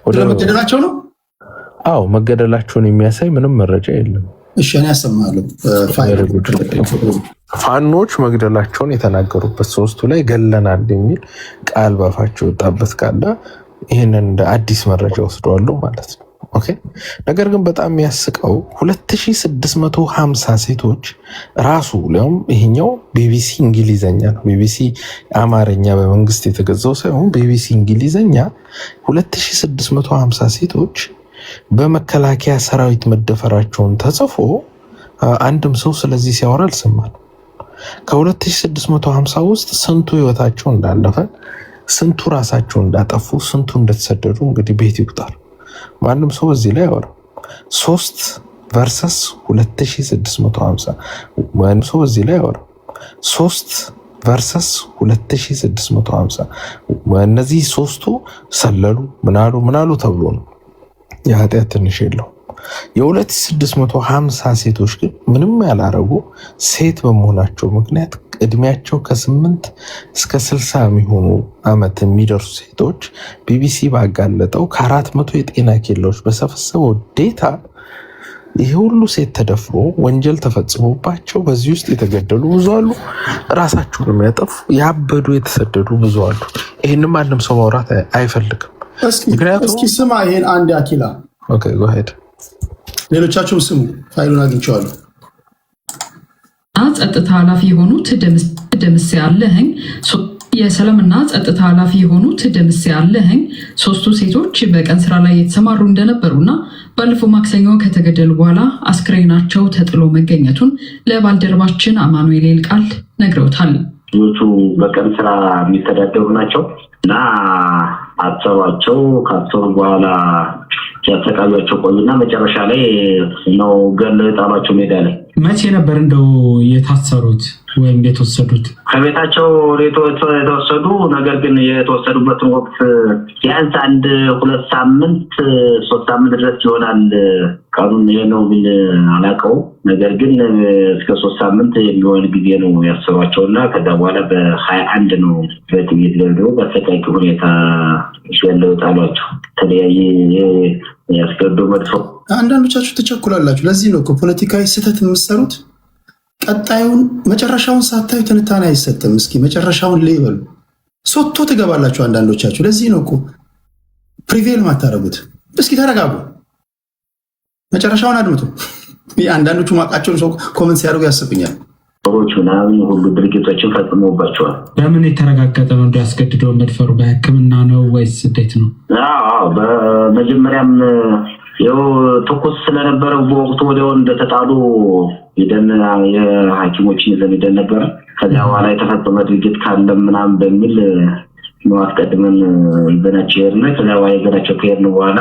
ወደ መገደላቸው ነው? አዎ መገደላቸውን የሚያሳይ ምንም መረጃ የለም። እሺ እኔ ያሰማለሁ። ፋኖች መግደላቸውን የተናገሩበት ሶስቱ ላይ ገለናል የሚል ቃል ባፋቸው ወጣበት ካለ ይህንን እንደ አዲስ መረጃ ወስደዋለሁ ማለት ነው። ኦኬ። ነገር ግን በጣም የሚያስቀው 2650 ሴቶች ራሱ ሊያውም ይሄኛው ቢቢሲ እንግሊዘኛ ነው። ቢቢሲ አማርኛ በመንግስት የተገዛው ሳይሆን ቢቢሲ እንግሊዘኛ 2650 ሴቶች በመከላከያ ሰራዊት መደፈራቸውን ተጽፎ አንድም ሰው ስለዚህ ሲያወራ አልሰማንም። ከ2650 ውስጥ ስንቱ ህይወታቸው እንዳለፈ፣ ስንቱ ራሳቸው እንዳጠፉ፣ ስንቱ እንደተሰደዱ እንግዲህ ቤት ይቁጠር። ማንም ሰው እዚህ ላይ ያወራ 3 ቨርሰስ 2650 ማንም ሰው እዚህ ላይ ያወራ 3 ቨርሰስ 2650 እነዚህ ሶስቱ ሰለሉ ምናሉ ተብሎ ነው። የኃጢአት ትንሽ የለው። የ2650 ሴቶች ግን ምንም ያላረጉ ሴት በመሆናቸው ምክንያት እድሜያቸው ከ8 እስከ 60 የሚሆኑ ዓመት የሚደርሱ ሴቶች ቢቢሲ ባጋለጠው ከ400 የጤና ኬላዎች በሰፈሰበው ዴታ ይሄ ሁሉ ሴት ተደፍሮ ወንጀል ተፈጽሞባቸው በዚህ ውስጥ የተገደሉ ብዙ አሉ። ራሳቸውን የሚያጠፉ ያበዱ የተሰደዱ ብዙ አሉ። ይህንም ማንም ሰው ማውራት አይፈልግም። እስኪ ስማ ይሄን አንድ አኪላ። ኦኬ ጎ ሄድ። ሌሎቻችሁም ስሙ፣ ፋይሉን አግኝቼዋለሁ። ጸጥታ ኃላፊ የሆኑት ደምሴ አለኸኝ የሰላምና ጸጥታ ኃላፊ የሆኑት ደምሴ አለኸኝ ሶስቱ ሴቶች በቀን ስራ ላይ የተሰማሩ እንደነበሩና ባለፈው ማክሰኞ ከተገደሉ በኋላ አስክሬናቸው ተጥሎ መገኘቱን ለባልደረባችን አማኑኤል ይልቃል ነግረውታል። ልጆቹ በቀን ስራ የሚተዳደሩ ናቸው እና አሰሯቸው። ካሰሩ በኋላ ሲያሰቃዩቸው ቆዩና መጨረሻ ላይ ነው ገለው የጣሏቸው ሜዳ ላይ። መቼ ነበር እንደው የታሰሩት ወይም የተወሰዱት? ከቤታቸው የተወሰዱ፣ ነገር ግን የተወሰዱበትን ወቅት ቢያንስ 1-2 ሳምንት 3 ሳምንት ድረስ ይሆናል። ቀኑን ይሄ ነው ግን አላውቀውም። ነገር ግን እስከ 3 ሳምንት የሚሆን ጊዜ ነው ያሰሯቸውና ከዛ በኋላ በ21 ነው በጥይት ገድለው በአሰቃቂ ሁኔታ ገለው ጣሏቸው። ተለያየ ያስገድዶ መድፎ። አንዳንዶቻችሁ ትቸኩላላችሁ። ለዚህ ነው ፖለቲካዊ ስህተት የምትሰሩት። ቀጣዩን መጨረሻውን ሳታዩ ትንታኔ አይሰጥም። እስኪ መጨረሻውን ልይበሉ ሶቶ ትገባላችሁ አንዳንዶቻችሁ። ለዚህ ነው ፕሪቬል ማታረጉት። እስኪ ተረጋጉ፣ መጨረሻውን አድምጡ። አንዳንዶቹ ማቃቸውን ሰው ኮመንት ሲያደርጉ ያስብኛል። ሰዎች ምናምን ሁሉ ድርጊቶችን ፈጽሞባቸዋል። በምን የተረጋገጠ ነው እንዲያስገድደው መድፈሩ? በሕክምና ነው ወይስ ስደት ነው? በመጀመሪያም ያው ትኩስ ስለነበረው በወቅቱ ወዲያው እንደተጣሉ ሄደን የሐኪሞችን ይዘን ሄደን ነበር። ከዚያ በኋላ የተፈጸመ ድርጊት ካለ ምናምን በሚል ነው አስቀድመን ይዘናቸው ሄድን። ከዚያ በኋላ ይዘናቸው ከሄድን በኋላ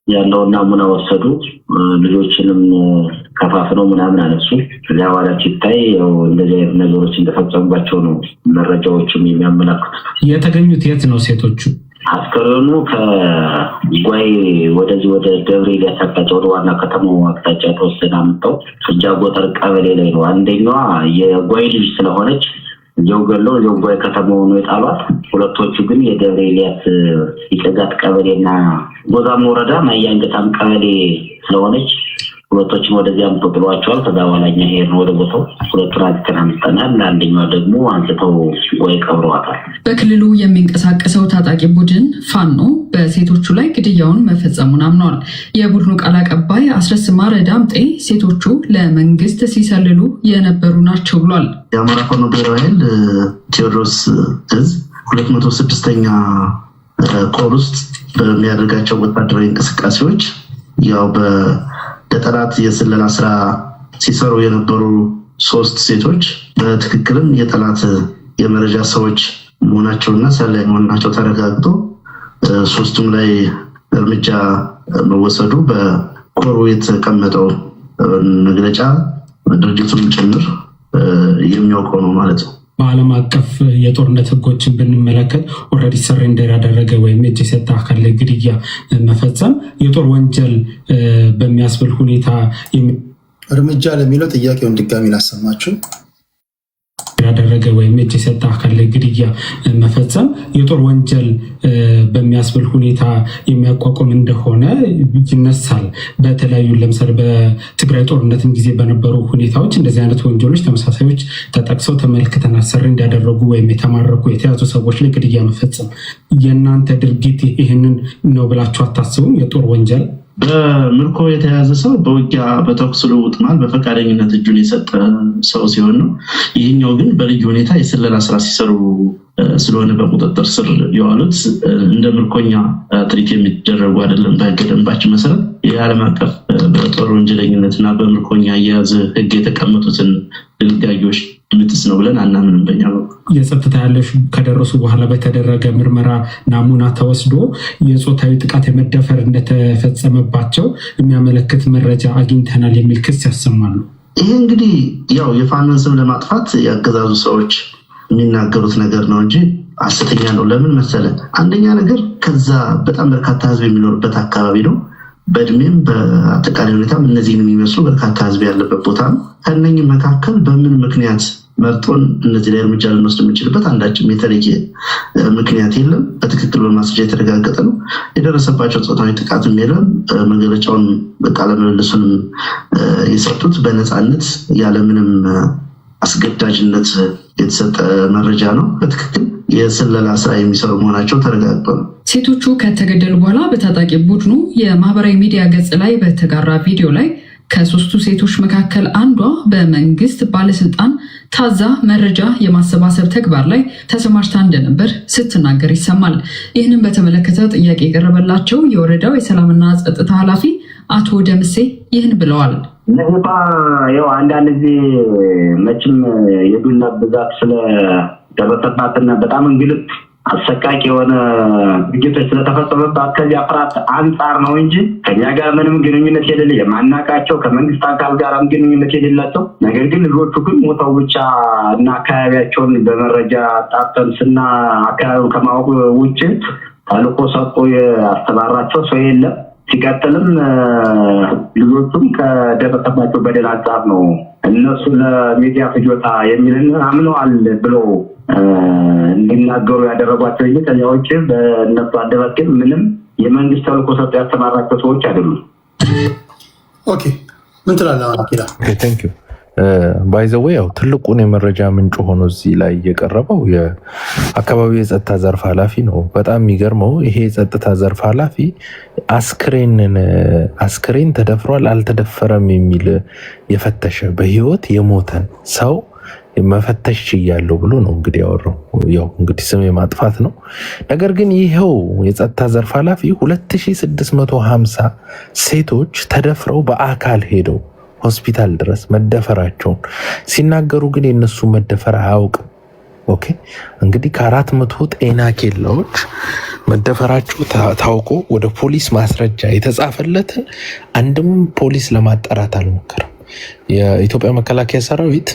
ያለውን ናሙና ወሰዱ። ልጆችንም ከፋፍነው ምናምን አነሱ። ከዚያ በኋላ ሲታይ ያው እንደዚህ አይነት ነገሮች እንደፈጸሙባቸው ነው መረጃዎችም የሚያመለክቱት። የተገኙት የት ነው ሴቶቹ? አስከሬኑ ከጓይ ወደዚህ ወደ ደብረ ኤልያስ አቅጣጫ ወደ ዋና ከተማው አቅጣጫ ተወሰደ አምጥተው ፍጃ ጎጠር ቀበሌ ላይ ነው። አንደኛዋ የጓይ ልጅ ስለሆነች እዚያው ገለው እዚያው ጓይ ከተማው ነው የጣሏት። ሁለቶቹ ግን የደብረ ኤልያስ ይጨጋት ቀበሌና ጎዛም ወረዳ ማያንገታም ቀበሌ ስለሆነች ሁለቶችን ወደዚያም ተጥሏቸዋል። ከዛ በኋላ እኛ ሄድን ወደ ቦታው። ሁለቱን አንስተን አምጥተናል። አንደኛው ደግሞ አንስተው ወይ ቀብረዋታል። በክልሉ የሚንቀሳቀሰው ታጣቂ ቡድን ፋኖ በሴቶቹ ላይ ግድያውን መፈጸሙን አምነዋል። የቡድኑ ቃል አቀባይ አስረስ ማረ ዳምጤ ሴቶቹ ለመንግስት ሲሰልሉ የነበሩ ናቸው ብሏል። የአማራ ፋኖ ብሔራዊ ኃይል ቴዎድሮስ ዕዝ 206ኛ ኮር ውስጥ በሚያደርጋቸው ወታደራዊ እንቅስቃሴዎች ያው ለጠላት የስለላ ስራ ሲሰሩ የነበሩ 3 ሴቶች በትክክልም የጠላት የመረጃ ሰዎች መሆናቸውና ሰላይ መሆናቸው ተረጋግጦ 3ቱም ላይ እርምጃ መወሰዱ በኮሩ የተቀመጠው መግለጫ ድርጅቱን ጭምር የሚያውቀው ነው ማለት ነው። በዓለም አቀፍ የጦርነት ህጎችን ብንመለከት ኦልሬዲ ሰሬንደር ያደረገ ወይም እጅ የሰጠ አካል ላይ ግድያ መፈጸም የጦር ወንጀል በሚያስብል ሁኔታ እርምጃ ለሚለው ጥያቄውን ድጋሚ ላሰማችሁ። ያደረገ ወይም እጅ የሰጠ አካል ላይ ግድያ መፈጸም የጦር ወንጀል በሚያስብል ሁኔታ የሚያቋቁም እንደሆነ ይነሳል። በተለያዩ ለምሳሌ በትግራይ ጦርነትም ጊዜ በነበሩ ሁኔታዎች እንደዚህ አይነት ወንጀሎች ተመሳሳዮች ተጠቅሰው ተመልክተናል። ሰር እንዲያደረጉ ወይም የተማረኩ የተያዙ ሰዎች ላይ ግድያ መፈጸም የእናንተ ድርጊት ይህንን ነው ብላችሁ አታስቡም? የጦር ወንጀል በምርኮ የተያዘ ሰው በውጊያ በተኩስ ልውውጥ መሃል በፈቃደኝነት እጁን የሰጠ ሰው ሲሆን ነው። ይህኛው ግን በልዩ ሁኔታ የስለላ ስራ ሲሰሩ ስለሆነ በቁጥጥር ስር የዋሉት እንደ ምርኮኛ ትሪት የሚደረጉ አይደለም። በህገ ደንባችን መሰረት የዓለም አቀፍ በጦር ወንጀለኝነትና በምርኮኛ አያያዝ ህግ የተቀመጡትን ድንጋጌዎች ምትስ ነው ብለን አናምንም። በኛ የጸጥታ ያለሽ ከደረሱ በኋላ በተደረገ ምርመራ ናሙና ተወስዶ የጾታዊ ጥቃት የመደፈር እንደተፈጸመባቸው የሚያመለክት መረጃ አግኝተናል የሚል ክስ ያሰማሉ። ይሄ እንግዲህ ያው የፋኖን ስም ለማጥፋት ያገዛዙ ሰዎች የሚናገሩት ነገር ነው እንጂ ሐሰተኛ ነው። ለምን መሰለ? አንደኛ ነገር ከዛ በጣም በርካታ ህዝብ የሚኖርበት አካባቢ ነው። በእድሜም በአጠቃላይ ሁኔታም እነዚህን የሚመስሉ በርካታ ህዝብ ያለበት ቦታ ነው። ከእነኝህ መካከል በምን ምክንያት መርጦን እነዚህ ላይ እርምጃ ልንወስድ የምንችልበት አንዳችም የተለየ ምክንያት የለም። በትክክል በማስረጃ የተረጋገጠ ነው። የደረሰባቸው ጾታዊ ጥቃትም የለም። መግለጫውን ቃለ ምልልሱንም የሰጡት በነፃነት ያለምንም አስገዳጅነት የተሰጠ መረጃ ነው። በትክክል የስለላ ስራ የሚሰሩ መሆናቸው ተረጋግጧል። ሴቶቹ ከተገደሉ በኋላ በታጣቂ ቡድኑ የማህበራዊ ሚዲያ ገጽ ላይ በተጋራ ቪዲዮ ላይ ከ3ቱ ሴቶች መካከል አንዷ በመንግስት ባለስልጣን ታዛ መረጃ የማሰባሰብ ተግባር ላይ ተሰማርታ እንደነበር ስትናገር ይሰማል። ይህንን በተመለከተ ጥያቄ የቀረበላቸው የወረዳው የሰላምና ጸጥታ ኃላፊ አቶ ደምሴ ይህን ብለዋል። ነህባ ያው አንዳንድ ጊዜ መቼም የዱላ ብዛት ስለደረሰባትና በጣም እንግልት አሰቃቂ የሆነ ድርጊቶች ስለተፈጸመባት ከዚያ ፍርሃት አንጻር ነው እንጂ ከኛ ጋር ምንም ግንኙነት የሌለ የማናቃቸው ከመንግስት አካል ጋርም ግንኙነት የሌላቸው ነገር ግን ልጆቹ ግን ሞተው ብቻ እና አካባቢያቸውን በመረጃ ጣጥተን አካባቢውን ከማወቅ ውጭ ተልኮ ሰጥቶ ያስተባራቸው ሰው የለም። ሲቀጥልም ልጆቹም ከደረሰባቸው በደል አንጻር ነው እነሱ ለሚዲያ ፍጆታ የሚልን አምነዋል ብለው እንዲናገሩ ያደረጓቸው እንጂ ከዚያ ውጭ በእነሱ አንደበት ግን ምንም የመንግስት ተልኮ ሰጥቶ ያስተማራቸው ሰዎች አይደሉም። ኦኬ ምን ትላለህ አኪላ? ቴንክ ዩ ባይ ዘ ዌይ ያው ትልቁን የመረጃ ምንጭ ሆኖ እዚህ ላይ የቀረበው የአካባቢው የጸጥታ ዘርፍ ኃላፊ ነው። በጣም የሚገርመው ይሄ የጸጥታ ዘርፍ ኃላፊ አስክሬን ተደፍሯል አልተደፈረም የሚል የፈተሸ በህይወት የሞተን ሰው መፈተሽ ችያለሁ ብሎ ነው እንግዲህ ያወራው። ያው እንግዲህ ስም የማጥፋት ነው። ነገር ግን ይኸው የጸጥታ ዘርፍ ኃላፊ 2650 ሴቶች ተደፍረው በአካል ሄደው ሆስፒታል ድረስ መደፈራቸውን ሲናገሩ ግን የነሱ መደፈር አያውቅም። ኦኬ እንግዲህ ከ400 ጤና ኬላዎች መደፈራቸው ታውቆ ወደ ፖሊስ ማስረጃ የተጻፈለትን አንድም ፖሊስ ለማጣራት አልሞከረም። የኢትዮጵያ መከላከያ ሰራዊት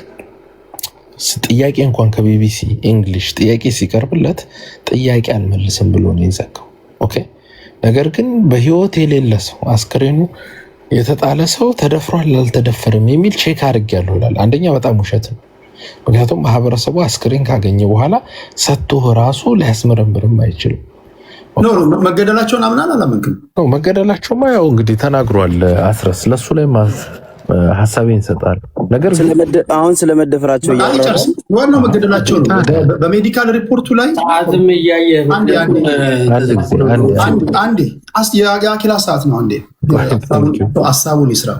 ጥያቄ እንኳን ከቢቢሲ እንግሊሽ ጥያቄ ሲቀርብለት ጥያቄ አልመልስም ብሎ ነው የዘጋው። ኦኬ ነገር ግን በህይወት የሌለ ሰው አስክሬኑ የተጣለ ሰው ተደፍሯል አልተደፈረም የሚል ቼክ አድርጌያለሁ ይላል። አንደኛ በጣም ውሸት ነው። ምክንያቱም ማህበረሰቡ አስክሬን ካገኘ በኋላ ሰጥቶ ራሱ ሊያስመረምርም አይችልም። መገደላቸውን አምናል አላመንክም? መገደላቸውማ ያው እንግዲህ ተናግሯል አስረስ። ለሱ ላይ ሀሳቤን ይሰጣል። ነገር አሁን ስለመደፈራቸው ዋናው መገደላቸው ነው። በሜዲካል ሪፖርቱ ላይ አንዴ የአኪላ ሰዓት ነው። አንዴ ሀሳቡን ይስራ።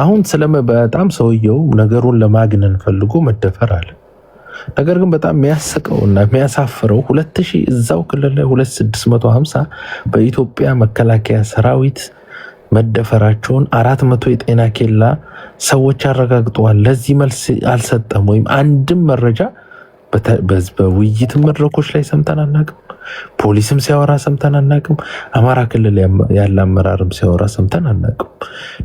አሁን በጣም ሰውየው ነገሩን ለማግነን ፈልጎ መደፈር አለ። ነገር ግን በጣም የሚያስቀው እና የሚያሳፍረው 2000 እዛው ክልል ላይ 2650 በኢትዮጵያ መከላከያ ሰራዊት መደፈራቸውን 400 የጤና ኬላ ሰዎች አረጋግጠዋል። ለዚህ መልስ አልሰጠም ወይም አንድም መረጃ በውይይት መድረኮች ላይ ሰምተን አናውቅም። ፖሊስም ሲያወራ ሰምተን አናውቅም። አማራ ክልል ያለ አመራርም ሲያወራ ሰምተን አናውቅም።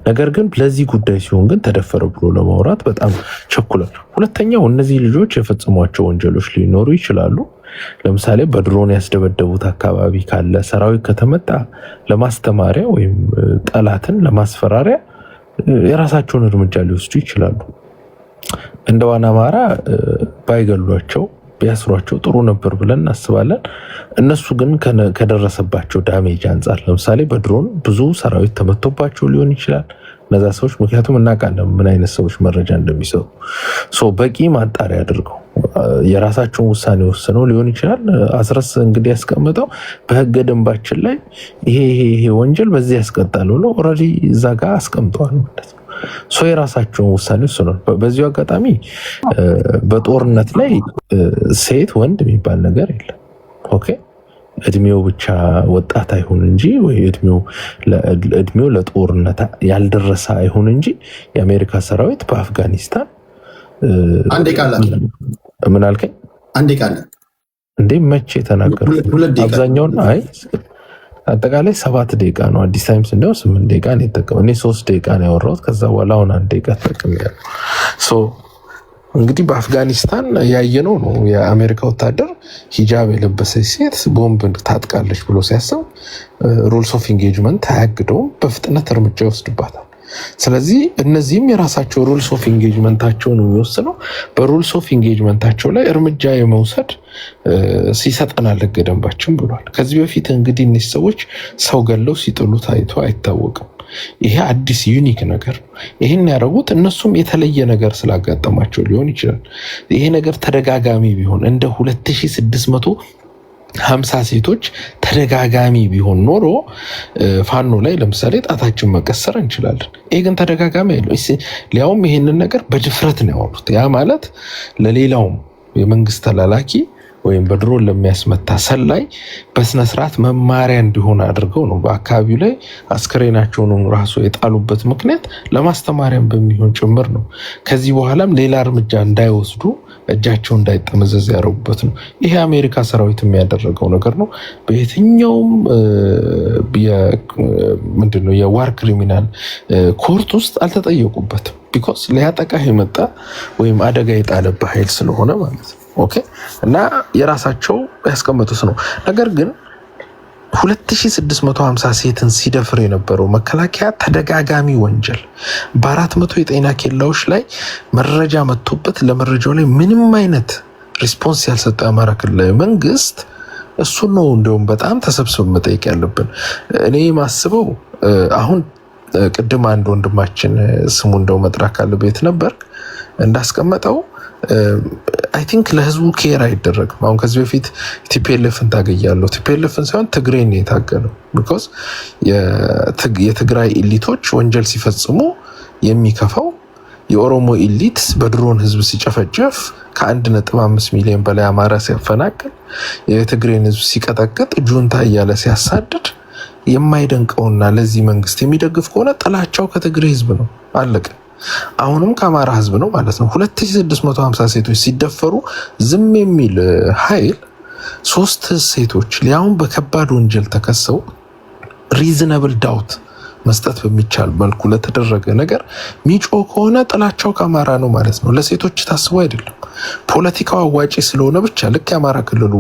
ነገር ግን ለዚህ ጉዳይ ሲሆን ግን ተደፈረ ብሎ ለማውራት በጣም ቸኩላል። ሁለተኛው እነዚህ ልጆች የፈጸሟቸው ወንጀሎች ሊኖሩ ይችላሉ። ለምሳሌ በድሮን ያስደበደቡት አካባቢ ካለ ሰራዊት ከተመጣ ለማስተማሪያ ወይም ጠላትን ለማስፈራሪያ የራሳቸውን እርምጃ ሊወስዱ ይችላሉ። እንደ ዋና አማራ ባይገሏቸው ቢያስሯቸው ጥሩ ነበር ብለን እናስባለን። እነሱ ግን ከደረሰባቸው ዳሜጅ አንጻር ለምሳሌ በድሮን ብዙ ሰራዊት ተመቶባቸው ሊሆን ይችላል። እነዛ ሰዎች ምክንያቱም እናውቃለን ምን አይነት ሰዎች መረጃ እንደሚሰጡ በቂ ማጣሪያ አድርገው የራሳቸውን ውሳኔ ወስነው ሊሆን ይችላል። አስረስ እንግዲህ ያስቀምጠው በህገ ደንባችን ላይ ይሄ ወንጀል በዚህ ያስቀጣል ብሎ ኦልሬዲ እዛ ጋር አስቀምጠዋል ማለት ነው። የራሳቸውን ውሳኔ ወስነዋል። በዚሁ አጋጣሚ በጦርነት ላይ ሴት ወንድ የሚባል ነገር የለም። ኦኬ እድሜው ብቻ ወጣት አይሁን እንጂ ወይ እድሜው ለጦርነት ያልደረሰ አይሁን እንጂ የአሜሪካ ሰራዊት በአፍጋኒስታን አንዴ ቃል ምን አልከኝ? አንዴ ቃል እንዴ መቼ ተናገሩ? አብዛኛውን አጠቃላይ 7 ደቂቃ ነው። አዲስ ታይምስ እንደው 8 ደቂቃ ነው የተጠቀመው። እኔ 3 ደቂቃ ነው ያወራሁት። ከዛ በኋላ አሁን 1 ደቂቃ ተጠቅሜያለሁ። እንግዲህ በአፍጋኒስታን ያየነው ነው። የአሜሪካ ወታደር ሂጃብ የለበሰች ሴት ቦምብ ታጥቃለች ብሎ ሲያስብ ሩልስ ኦፍ ኢንጌጅመንት አያግደውም፣ በፍጥነት እርምጃ ይወስድባታል። ስለዚህ እነዚህም የራሳቸው ሩልስ ኦፍ ኢንጌጅመንታቸው ነው የሚወስነው። በሩልስ ኦፍ ኢንጌጅመንታቸው ላይ እርምጃ የመውሰድ ሲሰጠናል ህገ ደንባችን ብሏል። ከዚህ በፊት እንግዲህ እነዚህ ሰዎች ሰው ገለው ሲጥሉ ታይቶ አይታወቅም። ይሄ አዲስ ዩኒክ ነገር ነው። ይሄን ያደረጉት እነሱም የተለየ ነገር ስላጋጠማቸው ሊሆን ይችላል። ይሄ ነገር ተደጋጋሚ ቢሆን እንደ 2650 ሴቶች ተደጋጋሚ ቢሆን ኖሮ ፋኖ ላይ ለምሳሌ ጣታችን መቀሰር እንችላለን። ይሄ ግን ተደጋጋሚ አይደለም። ሊያውም ይሄንን ነገር በድፍረት ነው ያወሩት። ያ ማለት ለሌላውም የመንግስት ተላላኪ ወይም በድሮን ለሚያስመታ ሰላይ በስነስርዓት መማሪያ እንዲሆን አድርገው ነው በአካባቢው ላይ አስከሬናቸውን ራሱ የጣሉበት ምክንያት ለማስተማሪያም በሚሆን ጭምር ነው። ከዚህ በኋላም ሌላ እርምጃ እንዳይወስዱ እጃቸው እንዳይጠመዘዝ ያደረጉበት ነው። ይሄ አሜሪካ ሰራዊት የሚያደረገው ነገር ነው። በየትኛውም ምንድነው የዋር ክሪሚናል ኮርት ውስጥ አልተጠየቁበትም። ቢኮዝ ሊያጠቃህ የመጣ ወይም አደጋ የጣለብህ ኃይል ስለሆነ ማለት ነው። ኦኬ እና የራሳቸው ያስቀመጡት ነው። ነገር ግን 2650 ሴትን ሲደፍር የነበረው መከላከያ ተደጋጋሚ ወንጀል በ400 የጤና ኬላዎች ላይ መረጃ መጥቶበት ለመረጃው ላይ ምንም አይነት ሪስፖንስ ያልሰጠው የአማራ ክልላዊ መንግስት እሱን ነው እንደውም በጣም ተሰብስበን መጠየቅ ያለብን። እኔ ማስበው አሁን ቅድም አንድ ወንድማችን ስሙ እንደው መጥራት ካለበት ነበር እንዳስቀመጠው አይ ቲንክ ለህዝቡ ኬር አይደረግም። አሁን ከዚህ በፊት ቲፒኤልኤፍን ታገያለሁ። ቲፒኤልኤፍን ሳይሆን ትግሬን የታገለው ቢኮዝ የትግራይ ኢሊቶች ወንጀል ሲፈጽሙ የሚከፋው የኦሮሞ ኢሊት በድሮን ህዝብ ሲጨፈጨፍ ከ1.5 ሚሊዮን በላይ አማራ ሲያፈናቅል የትግሬን ህዝብ ሲቀጠቅጥ ጁንታ እያለ ሲያሳድድ የማይደንቀውና ለዚህ መንግስት የሚደግፍ ከሆነ ጥላቻው ከትግሬ ህዝብ ነው። አለቀ። አሁንም ከአማራ ህዝብ ነው ማለት ነው። 2650 ሴቶች ሲደፈሩ ዝም የሚል ኃይል 3 ሴቶች ሊያውም በከባድ ወንጀል ተከሰው ሪዝነብል ዳውት መስጠት በሚቻል መልኩ ለተደረገ ነገር ሚጮ ከሆነ ጥላቻው ከአማራ ነው ማለት ነው። ለሴቶች ታስቦ አይደለም። ፖለቲካው አዋጪ ስለሆነ ብቻ ልክ የአማራ ክልሉ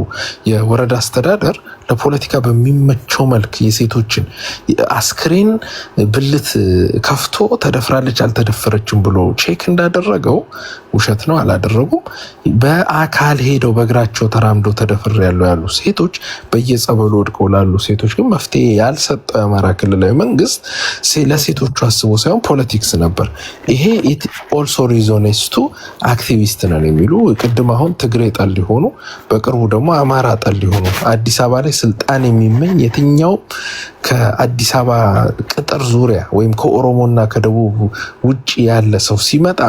የወረዳ አስተዳደር ለፖለቲካ በሚመቸው መልክ የሴቶችን አስክሬን ብልት ከፍቶ ተደፍራለች አልተደፈረችም ብሎ ቼክ እንዳደረገው ውሸት ነው፣ አላደረጉም። በአካል ሄደው በእግራቸው ተራምደው ተደፍር ያሉ ሴቶች በየጸበሉ ወድቀው ላሉ ሴቶች ግን መፍትሄ ያልሰጠው የአማራ ክልላዊ መንግስት ለሴቶቹ አስቦ ሳይሆን ፖለቲክስ ነበር። ይሄ ኦልሶ ሪዞኔስቱ አክቲቪስት ነን የሚሉ ቅድም አሁን ትግሬ ጠል ሊሆኑ በቅርቡ ደግሞ አማራ ጠል ሊሆኑ አዲስ አበባ ላይ ስልጣን የሚመኝ የትኛው ከአዲስ አበባ ቅጥር ዙሪያ ወይም ከኦሮሞና ከደቡብ ውጭ ያለ ሰው ሲመጣ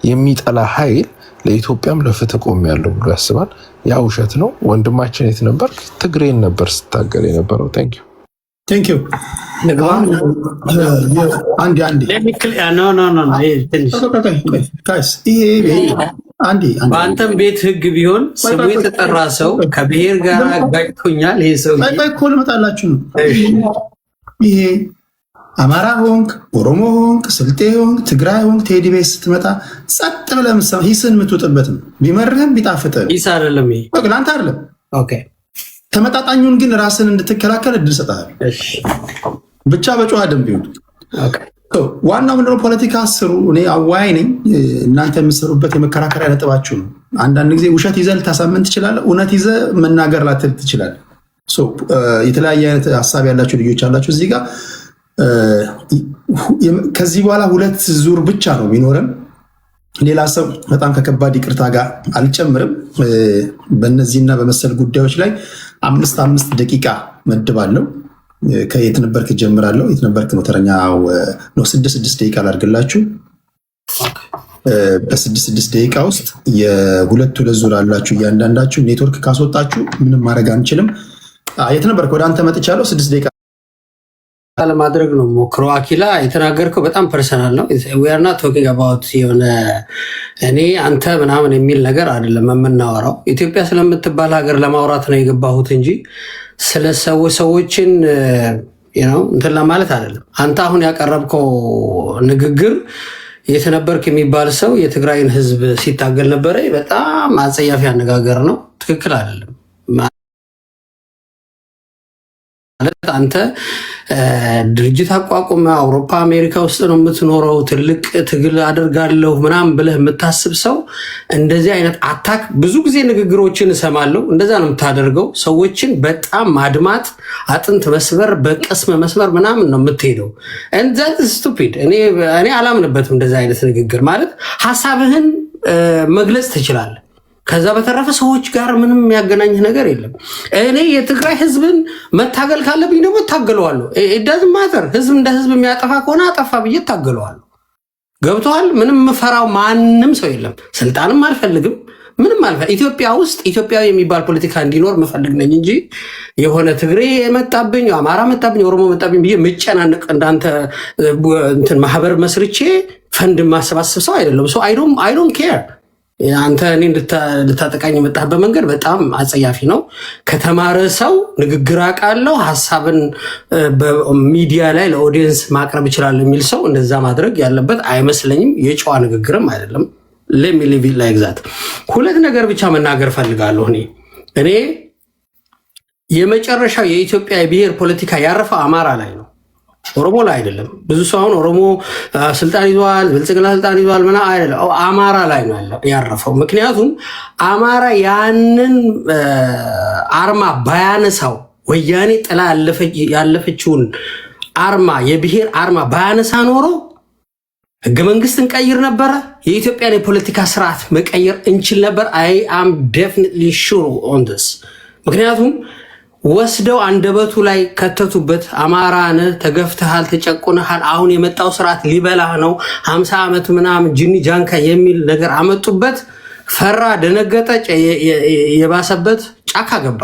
የሚጠላ ኃይል ለኢትዮጵያም ለፍትህ ቆሜያለሁ ብሎ ያስባል። ያ ውሸት ነው። ወንድማችን የት ነበር? ትግሬን ነበር ስታገል የነበረው። ቴንክ ዩ በአንተም ቤት ህግ ቢሆን ስሙ የተጠራ ሰው ከብሔር ጋር አጋጭቶኛል። ይሄ ሰው እኮ ልመጣላችሁ ነው። ይሄ አማራ ሆንክ፣ ኦሮሞ ሆንክ፣ ስልጤ ሆንክ፣ ትግራይ ሆንክ፣ ቴዲ ቤት ስትመጣ ጸጥ ብለህ ምሳሌ ሂስን የምትውጥበት ነው። ቢመርህም ቢጣፍጥህ ሂስ አይደለም። ይሄ ለአንተ አይደለም። ኦኬ ተመጣጣኙን ግን ራስን እንድትከላከል እድል ሰጥሃል። ብቻ በጨዋ ደንብ ይሁን። ዋናው ምንድነው? ፖለቲካ ስሩ። እኔ አዋይ ነኝ። እናንተ የምትሰሩበት የመከራከሪያ ነጥባችሁ ነው። አንዳንድ ጊዜ ውሸት ይዘህ ልታሳምን ትችላለህ፣ እውነት ይዘህ መናገር ላትል ትችላለህ። የተለያየ አይነት ሀሳብ ያላችሁ ልጆች አላችሁ እዚህ ጋር። ከዚህ በኋላ 2 ዙር ብቻ ነው የሚኖረን። ሌላ ሰው በጣም ከከባድ ይቅርታ ጋር አልጨምርም። በእነዚህና በመሰል ጉዳዮች ላይ 5 ደቂቃ መድባለሁ። ከየት ነበርክ ጀምራለሁ። የት ነበርክ ነው ተረኛው ነው። 6 ደቂቃ ላድርግላችሁ። በ6 ደቂቃ ውስጥ የ2 ዙር አላችሁ እያንዳንዳችሁ። ኔትወርክ ካስወጣችሁ ምንም ማድረግ አንችልም። የት ነበርክ? ወደ አንተ መጥቻለሁ። 6 ደቂቃ ለማድረግ ነው ሞክሮ። አኪላ የተናገርከው በጣም ፐርሰናል ነው። we are not talking about የሆነ እኔ አንተ ምናምን የሚል ነገር አይደለም የምናወራው። ኢትዮጵያ ስለምትባል ሀገር ለማውራት ነው የገባሁት እንጂ ስለ ሰዎችን እንትን ለማለት አይደለም። አንተ አሁን ያቀረብከው ንግግር የተነበርክ የሚባል ሰው የትግራይን ሕዝብ ሲታገል ነበረ። በጣም አጸያፊ አነጋገር ነው። ትክክል አይደለም ማለት አንተ ድርጅት አቋቁመ አውሮፓ አሜሪካ ውስጥ ነው የምትኖረው፣ ትልቅ ትግል አደርጋለሁ ምናምን ብለህ የምታስብ ሰው እንደዚህ አይነት አታክ ብዙ ጊዜ ንግግሮችን እሰማለሁ። እንደዛ ነው የምታደርገው። ሰዎችን በጣም ማድማት፣ አጥንት መስበር፣ በቅስም መስመር ምናምን ነው የምትሄደው። እንዛት ስቱፒድ። እኔ አላምንበትም። እንደዚህ አይነት ንግግር ማለት ሀሳብህን መግለጽ ትችላለህ። ከዛ በተረፈ ሰዎች ጋር ምንም የሚያገናኝህ ነገር የለም። እኔ የትግራይ ህዝብን መታገል ካለብኝ ደግሞ እታገለዋለሁ። ኢዳዝም ማተር ህዝብ እንደ ህዝብ የሚያጠፋ ከሆነ አጠፋ ብዬ እታገለዋለሁ። ገብቶሃል? ምንም የምፈራው ማንም ሰው የለም። ስልጣንም አልፈልግም፣ ምንም አልፈልግም። ኢትዮጵያ ውስጥ ኢትዮጵያዊ የሚባል ፖለቲካ እንዲኖር መፈልግ ነኝ እንጂ የሆነ ትግሬ መጣብኝ፣ አማራ መጣብኝ፣ ኦሮሞ መጣብኝ ብዬ ምጨናነቅ እንዳንተ እንትን ማህበር መስርቼ ፈንድ ማሰባሰብ ሰው አይደለም። ሶ አይ ዶንት ኬር። አንተ እኔ ልታጠቃኝ የመጣህበት መንገድ በጣም አጸያፊ ነው። ከተማረ ሰው ንግግር አውቃለሁ፣ ሀሳብን በሚዲያ ላይ ለኦዲየንስ ማቅረብ ይችላል የሚል ሰው እንደዛ ማድረግ ያለበት አይመስለኝም። የጨዋ ንግግርም አይደለም። ሌት ሚ ሊቭ ኢት ላይክ ዛት። 2 ነገር ብቻ መናገር ፈልጋለሁ። እኔ የመጨረሻው የኢትዮጵያ የብሔር ፖለቲካ ያረፈው አማራ ላይ ነው፣ ኦሮሞ ላይ አይደለም። ብዙ ሰው አሁን ኦሮሞ ስልጣን ይዟል፣ ብልጽግና ስልጣን ይዟል ምና አይደለም፣ አማራ ላይ ነው ያረፈው። ምክንያቱም አማራ ያንን አርማ ባያነሳው፣ ወያኔ ጥላ ያለፈችውን አርማ የብሔር አርማ ባያነሳ ኖሮ ህገ መንግስት እንቀይር ነበረ። የኢትዮጵያን የፖለቲካ ስርዓት መቀየር እንችል ነበር። አይ አም ዴፊኒትሊ ሹር ኦን ዲስ። ምክንያቱም ወስደው አንደበቱ ላይ ከተቱበት። አማራን ተገፍተሃል፣ ተጨቁነሃል፣ አሁን የመጣው ስርዓት ሊበላህ ነው፣ 50 ዓመት ምናምን ጅኒ ጃንካ የሚል ነገር አመጡበት። ፈራ፣ ደነገጠ፣ የባሰበት ጫካ ገባ።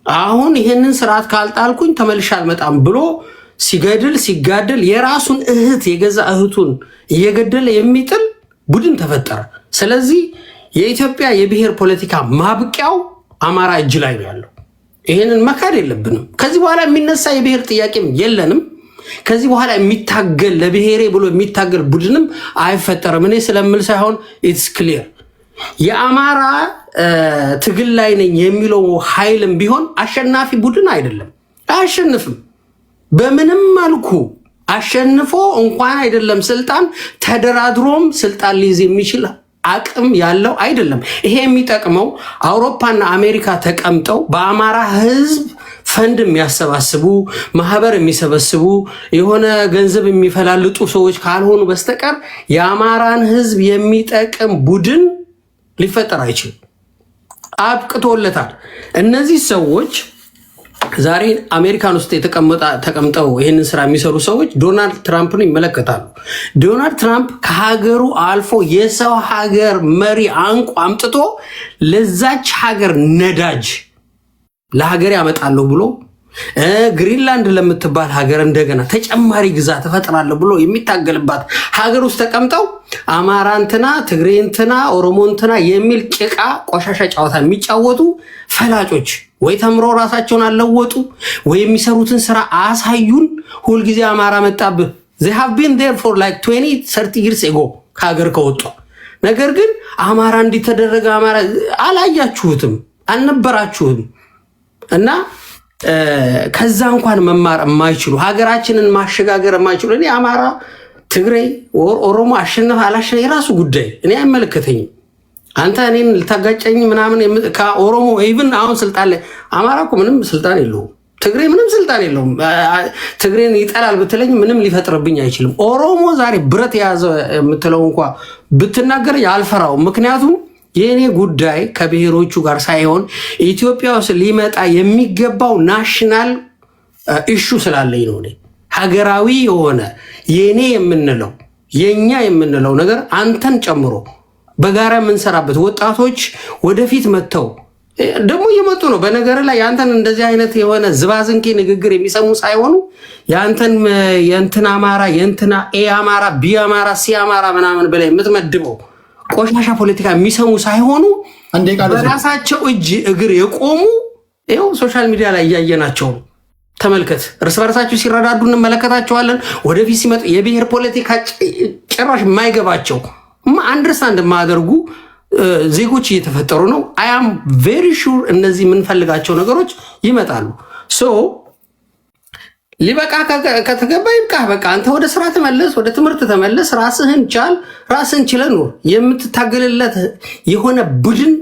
አሁን ይሄንን ስርዓት ካልጣልኩኝ ተመልሼ አልመጣም ብሎ ሲገድል ሲጋደል የራሱን እህት የገዛ እህቱን እየገደለ የሚጥል ቡድን ተፈጠረ። ስለዚህ የኢትዮጵያ የብሔር ፖለቲካ ማብቂያው አማራ እጅ ላይ ነው ያለው። ይሄንን መካድ የለብንም። ከዚህ በኋላ የሚነሳ የብሔር ጥያቄም የለንም። ከዚህ በኋላ የሚታገል ለብሔሬ ብሎ የሚታገል ቡድንም አይፈጠርም። እኔ ስለምል ሳይሆን ኢትስ ክሊር። የአማራ ትግል ላይ ነኝ የሚለው ኃይልም ቢሆን አሸናፊ ቡድን አይደለም፣ አያሸንፍም። በምንም መልኩ አሸንፎ እንኳን አይደለም ስልጣን ተደራድሮም ስልጣን ሊይዝ የሚችል አቅም ያለው አይደለም። ይሄ የሚጠቅመው አውሮፓና አሜሪካ ተቀምጠው በአማራ ህዝብ ፈንድ የሚያሰባስቡ ማህበር የሚሰበስቡ የሆነ ገንዘብ የሚፈላልጡ ሰዎች ካልሆኑ በስተቀር የአማራን ህዝብ የሚጠቅም ቡድን ሊፈጠር አይችልም። አብቅቶለታል። እነዚህ ሰዎች ዛሬ አሜሪካን ውስጥ ተቀምጠው ይህንን ስራ የሚሰሩ ሰዎች ዶናልድ ትራምፕን ይመለከታሉ። ዶናልድ ትራምፕ ከሀገሩ አልፎ የሰው ሀገር መሪ አንቆ አምጥቶ ለዛች ሀገር ነዳጅ ለሀገር ያመጣለሁ ብሎ ግሪንላንድ ለምትባል ሀገር እንደገና ተጨማሪ ግዛት እፈጥራለሁ ብሎ የሚታገልባት ሀገር ውስጥ ተቀምጠው አማራ እንትና፣ ትግሬ እንትና፣ ኦሮሞ እንትና የሚል ጭቃ ቆሻሻ ጨዋታ የሚጫወቱ ፈላጮች ወይ ተምሮ ራሳቸውን አለወጡ ወይ የሚሰሩትን ስራ አሳዩን። ሁልጊዜ አማራ መጣብህ። they have been there for like 20-30 years ago ከሀገር ከወጡ። ነገር ግን አማራ እንዲተደረገ አማራ አላያችሁትም፣ አልነበራችሁም። እና ከዛ እንኳን መማር የማይችሉ ሀገራችንን ማሸጋገር የማይችሉ እኔ አማራ፣ ትግሬ፣ ኦሮሞ አሸነፈ አላሸነፈ የራሱ ጉዳይ እኔ አይመለከተኝም። አንተ እኔን ልታጋጨኝ ምናምን ከኦሮሞ ኢቭን አሁን ስልጣን ላይ አማራ እኮ ምንም ስልጣን የለውም። ትግሬ ምንም ስልጣን የለውም። ትግሬን ይጠላል ብትለኝ ምንም ሊፈጥርብኝ አይችልም። ኦሮሞ ዛሬ ብረት የያዘ የምትለው እንኳ ብትናገር አልፈራው። ምክንያቱም የእኔ ጉዳይ ከብሔሮቹ ጋር ሳይሆን ኢትዮጵያ ውስጥ ሊመጣ የሚገባው ናሽናል ኢሹ ስላለኝ ነው። ሀገራዊ የሆነ የእኔ የምንለው የእኛ የምንለው ነገር አንተን ጨምሮ በጋራ የምንሰራበት ወጣቶች ወደፊት መጥተው ደግሞ እየመጡ ነው። በነገር ላይ የአንተን እንደዚህ አይነት የሆነ ዝባዝንኬ ንግግር የሚሰሙ ሳይሆኑ የአንተን የእንትን አማራ የእንትና ኤ አማራ ቢ አማራ ሲ አማራ ምናምን በላይ የምትመድበው ቆሻሻ ፖለቲካ የሚሰሙ ሳይሆኑ በራሳቸው እጅ እግር የቆሙ ይኸው ሶሻል ሚዲያ ላይ እያየናቸው ተመልከት። እርስ በርሳቸው ሲረዳዱ እንመለከታቸዋለን። ወደፊት ሲመጡ የብሔር ፖለቲካ ጭራሽ የማይገባቸው አንደርስታንድ የማያደርጉ ዜጎች እየተፈጠሩ ነው። አይ አም ቬሪ ሹር እነዚህ የምንፈልጋቸው ነገሮች ይመጣሉ። ሶ ሊበቃ ከተገባ ይብቃ። በቃ አንተ ወደ ስራ ተመለስ፣ ወደ ትምህርት ተመለስ፣ ራስህን ቻል፣ ራስህን ችለህ ኑር። የምትታገልለት የሆነ ቡድን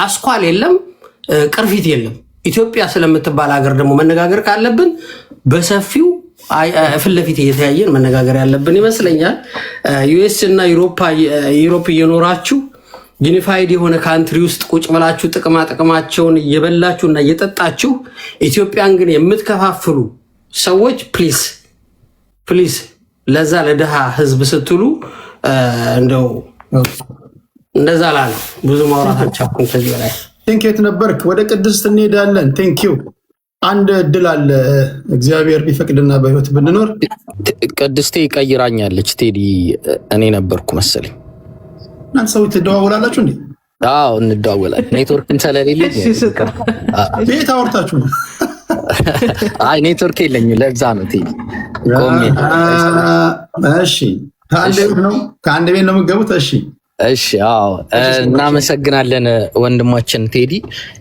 አስኳል የለም፣ ቅርፊት የለም። ኢትዮጵያ ስለምትባል ሀገር ደግሞ መነጋገር ካለብን በሰፊው ፊት ለፊት እየተያየን መነጋገር ያለብን ይመስለኛል። ዩኤስ እና ዩሮፕ እየኖራችሁ ዩኒፋይድ የሆነ ካንትሪ ውስጥ ቁጭ ብላችሁ ጥቅማ ጥቅማቸውን እየበላችሁ እና እየጠጣችሁ ኢትዮጵያን ግን የምትከፋፍሉ ሰዎች ፕሊዝ ለዛ ለድሃ ህዝብ ስትሉ እንደው እንደዛ ላለ ብዙ ማውራት አልቻልኩም ከዚህ በላይ። ቴንክ የት ነበርክ? ወደ ቅድስት እንሄዳለን። ቴንክ ዩ። አንድ እድል አለ እግዚአብሔር ቢፈቅድና በህይወት ብንኖር። ቅድስቴ ይቀይራኛለች። ቴዲ እኔ ነበርኩ መሰለኝ። እናንተ ሰው ትደዋወላላችሁ እንዴ? አዎ እንደዋወላለን። ኔትወርክን ስለሌለ ቤት አወርታችሁ ነው? አይ ኔትወርክ የለኝም፣ ለዛ ነው ቴዲ ቆሜ። እሺ ከአንድ ቤት ነው የምትገቡት? እሺ አዎ እናመሰግናለን ወንድማችን ቴዲ።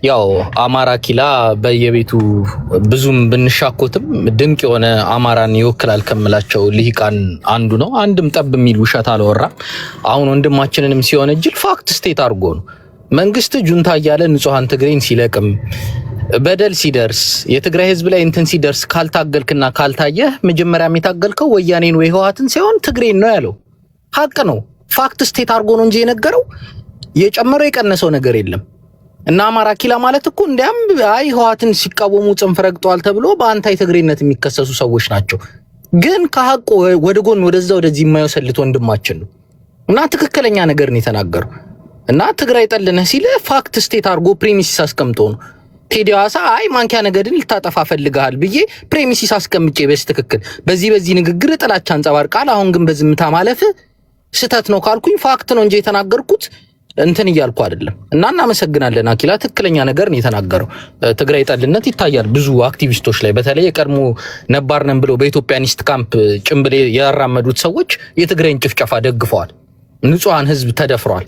ያው አማራ ኪላ በየቤቱ ብዙም ብንሻኮትም ድንቅ የሆነ አማራን ይወክላል ከምላቸው ልሂቃን አንዱ ነው። አንድም ጠብ የሚል ውሸት አልወራም። አሁን ወንድማችንንም ሲሆን እጅል ፋክት ስቴት አድርጎ ነው መንግስት ጁንታ እያለ ንጹሃን ትግሬን ሲለቅም በደል ሲደርስ የትግራይ ህዝብ ላይ እንትን ሲደርስ ካልታገልክና ካልታየህ መጀመሪያም የታገልከው ወያኔን ወይ ህወሓትን ሲሆን ትግሬን ነው ያለው። ሀቅ ነው። ፋክት ስቴት አድርጎ ነው እንጂ የነገረው የጨመረው የቀነሰው ነገር የለም። እና አማራ ኪላ ማለት እኮ እንዲያም አይ ህወሓትን ሲቃወሙ ጽንፍ ረግጠዋል ተብሎ በአንታይ ትግሬነት የሚከሰሱ ሰዎች ናቸው። ግን ከሀቁ ወደ ጎን ወደዛ ወደዚህ የማይወሰልት ወንድማችን ነው እና ትክክለኛ ነገር ነው የተናገረው። እና ትግራይ ጠልነህ ሲል ፋክት ስቴት አድርጎ ፕሪሚሲስ አስቀምጦ ነው ቴዲ ሐዋሳ አይ ማንኪያ ነገድን ልታጠፋ ፈልጋል ብዬ ፕሪሚሲስ አስቀምጬ በትክክል በዚህ ንግግር ጥላቻ አንጸባርቃል። አሁን ግን በዝምታ ማለፍ ስህተት ነው ካልኩኝ ፋክት ነው እንጂ የተናገርኩት እንትን እያልኩ አይደለም። እና እናመሰግናለን አኪላ፣ ትክክለኛ ነገር ነው የተናገረው። ትግራይ ጠልነት ይታያል ብዙ አክቲቪስቶች ላይ፣ በተለይ የቀድሞ ነባር ነን ብለው በኢትዮጵያኒስት ካምፕ ጭምብል ያራመዱት ሰዎች የትግራይን ጭፍጨፋ ደግፈዋል። ንጹሃን ህዝብ ተደፍሯል።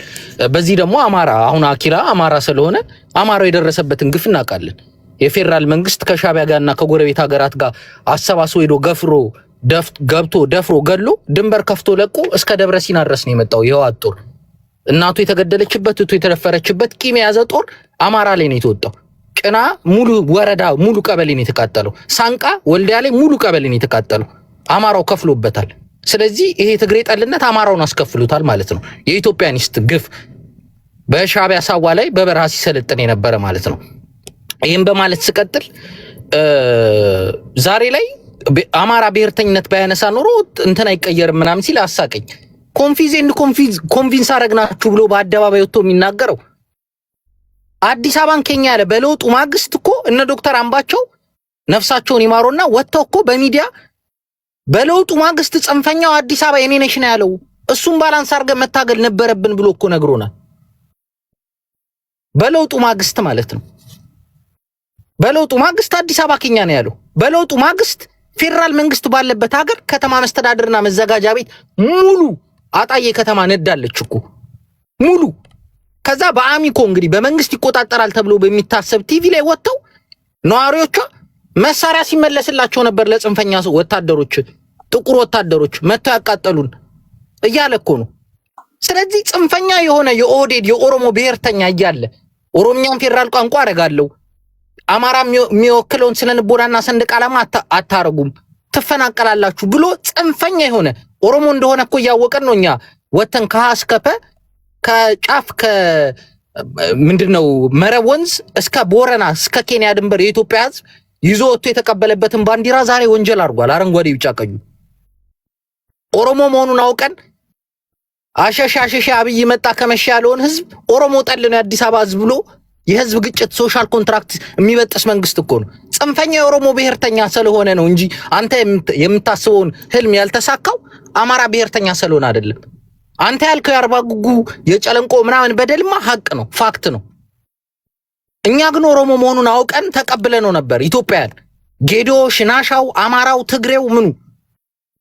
በዚህ ደግሞ አማራ አሁን አኪራ አማራ ስለሆነ አማራው የደረሰበትን ግፍ እናውቃለን። የፌደራል መንግስት ከሻቢያ ጋርና ከጎረቤት ሀገራት ጋር አሰባስቦ ሄዶ ገብቶ ደፍሮ ገሎ ድንበር ከፍቶ ለቆ እስከ ደብረ ሲና ድረስ ነው የመጣው። የህወሓት ጦር እናቱ የተገደለችበት እቱ የተደፈረችበት ቂም የያዘ ጦር አማራ ላይ ነው የተወጣው። ጭና ሙሉ ወረዳ ሙሉ ቀበሌ ነው የተቃጠለው። ሳንቃ ወልዲያ ላይ ሙሉ ቀበሌ ነው የተቃጠለው። አማራው ከፍሎበታል። ስለዚህ ይሄ ትግሬ ጠልነት አማራውን አስከፍሉታል ማለት ነው። የኢትዮጵያኒስት ግፍ በሻቢያ ሳዋ ላይ በበረሃ ሲሰለጥን የነበረ ማለት ነው። ይሄን በማለት ስቀጥል ዛሬ ላይ አማራ ብሔርተኝነት ባያነሳ ኖሮ እንትን አይቀየርም ምናምን ሲል አሳቀኝ። ኮንቪንስ አረግናችሁ ብሎ በአደባባይ ወጥቶ የሚናገረው አዲስ አበባን ከኛ ያለ በለውጡ ማግስት እኮ እነ ዶክተር አምባቸው ነፍሳቸውን ይማሩና ወጥተው እኮ በሚዲያ በለውጡ ማግስት ጽንፈኛው አዲስ አበባ የኔ ነሽ ነው ያለው። እሱም ባላንስ አድርገን መታገል ነበረብን ብሎ እኮ ነግሮናል። በለውጡ ማግስት ማለት ነው። በለውጡ ማግስት አዲስ አበባ ከኛ ነው ያለው። በለውጡ ማግስት ፌደራል መንግስት ባለበት ሀገር ከተማ መስተዳድርና መዘጋጃ ቤት ሙሉ አጣዬ ከተማ ነዳለች እኮ ሙሉ። ከዛ በአሚኮ እንግዲህ በመንግስት ይቆጣጠራል ተብሎ በሚታሰብ ቲቪ ላይ ወጥተው ነዋሪዎቿ መሳሪያ ሲመለስላቸው ነበር ለጽንፈኛ ወታደሮች፣ ጥቁር ወታደሮች መተው ያቃጠሉን እያለ እኮ ነው። ስለዚህ ጽንፈኛ የሆነ የኦህዴድ የኦሮሞ ብሔርተኛ እያለ ኦሮምኛውን ፌደራል ቋንቋ አረጋለሁ አማራ የሚወክለውን ስነልቦናና ሰንደቅ ዓላማ አታረጉም ትፈናቀላላችሁ ብሎ ጽንፈኛ የሆነ ኦሮሞ እንደሆነ እኮ እያወቀን ነው እኛ ወተን ከሐስከፈ ከጫፍ ምንድነው መረብ ወንዝ እስከ ቦረና እስከ ኬንያ ድንበር የኢትዮጵያ ህዝብ ይዞ ወጥቶ የተቀበለበትን ባንዲራ ዛሬ ወንጀል አድርጓል። አረንጓዴ ቢጫ ቀዩ ኦሮሞ መሆኑን አውቀን አሸሻ አብይ መጣ ከመሻ ያለውን ህዝብ ኦሮሞ ጠል ነው የአዲስ አበባ ህዝብ ብሎ የህዝብ ግጭት ሶሻል ኮንትራክት የሚበጥስ መንግስት እኮ ነው። ጽንፈኛ የኦሮሞ ብሔርተኛ ስለሆነ ነው እንጂ አንተ የምታስበውን ህልም ያልተሳካው አማራ ብሔርተኛ ስለሆነ አይደለም። አንተ ያልከው የአርባ ጉጉ የጨለንቆ ምናምን በደልማ ሀቅ ነው፣ ፋክት ነው። እኛ ግን ኦሮሞ መሆኑን አውቀን ተቀብለነው ነበር። ኢትዮጵያን ጌዶ፣ ሽናሻው፣ አማራው፣ ትግሬው ምኑ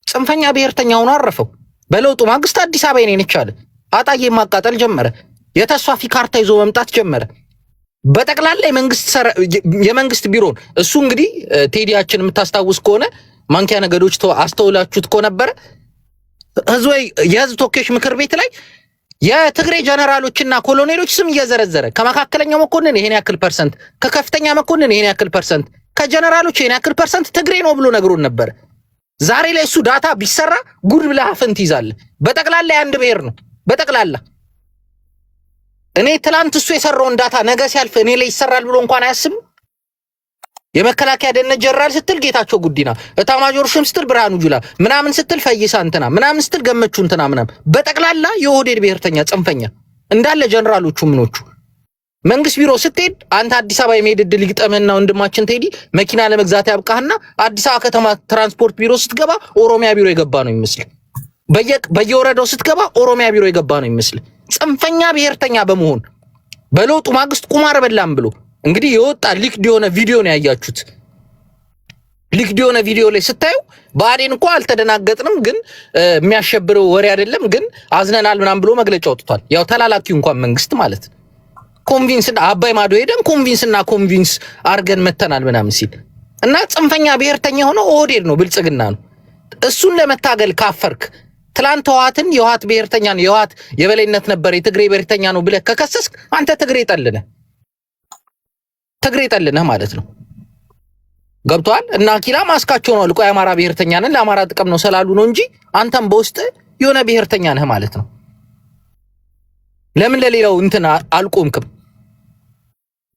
ጽንፈኛ ብሔርተኛ ሆኖ አረፈው። በለውጡ ማግስት አዲስ አበባ የኔ ነች አለ። አጣዬ ማቃጠል ጀመረ። የተስፋፊ ካርታ ይዞ መምጣት ጀመረ። በጠቅላላ የመንግስት ቢሮን እሱ እንግዲህ ቴዲያችን የምታስታውስ ከሆነ ማንኪያ ነገዶች አስተውላችሁት ከነበረ የህዝብ ተወካዮች ምክር ቤት ላይ የትግሬ ጀነራሎችና ኮሎኔሎች ስም እየዘረዘረ ከመካከለኛው መኮንን ይሄን ያክል ፐርሰንት፣ ከከፍተኛ መኮንን ይሄን ያክል ፐርሰንት፣ ከጀነራሎች ይሄን ያክል ፐርሰንት ትግሬ ነው ብሎ ነግሮን ነበር። ዛሬ ላይ እሱ ዳታ ቢሰራ ጉድ ብለህ አፍንት ይዛለህ። በጠቅላላ የአንድ ብሔር ነው በጠቅላላ። እኔ ትላንት እሱ የሰራውን ዳታ ነገ ሲያልፍ እኔ ላይ ይሰራል ብሎ እንኳን አያስብም። የመከላከያ ደህንነት ጀነራል ስትል ጌታቸው ጉዲና፣ እታማጆር ሹም ስትል ብርሃኑ ጁላ፣ ምናምን ስትል ፈይሳ እንትና፣ ምናምን ስትል ገመቹ እንትና፣ ምናምን በጠቅላላ የኦህዴድ ብሔርተኛ ጽንፈኛ እንዳለ ጀነራሎቹ ምኖቹ። መንግስት ቢሮ ስትሄድ አንተ አዲስ አበባ የመሄድ ዕድል ይግጠምህና ወንድማችን ቴዲ መኪና ለመግዛት ያብቃህና አዲስ አበባ ከተማ ትራንስፖርት ቢሮ ስትገባ ኦሮሚያ ቢሮ የገባ ነው ይመስል፣ በየወረዳው ስትገባ ኦሮሚያ ቢሮ የገባ ነው ይመስል። ጽንፈኛ ብሔርተኛ በመሆን በለውጡ ማግስት ቁማር በላም ብሎ እንግዲህ የወጣ ሊክድ የሆነ ቪዲዮ ነው ያያችሁት። ሊክድ የሆነ ቪዲዮ ላይ ስታዩ ብአዴን እንኳን አልተደናገጥንም፣ ግን የሚያሸብረው ወሬ አይደለም፣ ግን አዝነናል ምናምን ብሎ መግለጫ ወጥቷል። ያው ተላላኪው እንኳን መንግስት ማለት ኮንቪንስ አባይ ማዶ ሄደን ኮንቪንስ አርገን መተናል ምናምን ሲል እና ጽንፈኛ ብሔርተኛ ሆኖ ኦህዴድ ነው ብልጽግና ነው። እሱን ለመታገል ካፈርክ ትላንት ህወሓትን የህወሓት ብሔርተኛ ነው የህወሓት የበላይነት ነበር የትግሬ ብሔርተኛ ነው ብለህ ከከሰስክ አንተ ትግሬ ጠልነህ ማለት ነው። ገብቷል። እና አኪላ ማስካቸው ነው ልቆ የአማራ ብሔርተኛ ነን ለአማራ ጥቅም ነው ስላሉ ነው እንጂ አንተም በውስጥ የሆነ ብሔርተኛ ነህ ማለት ነው። ለምን ለሌላው እንትን አልቆምክም?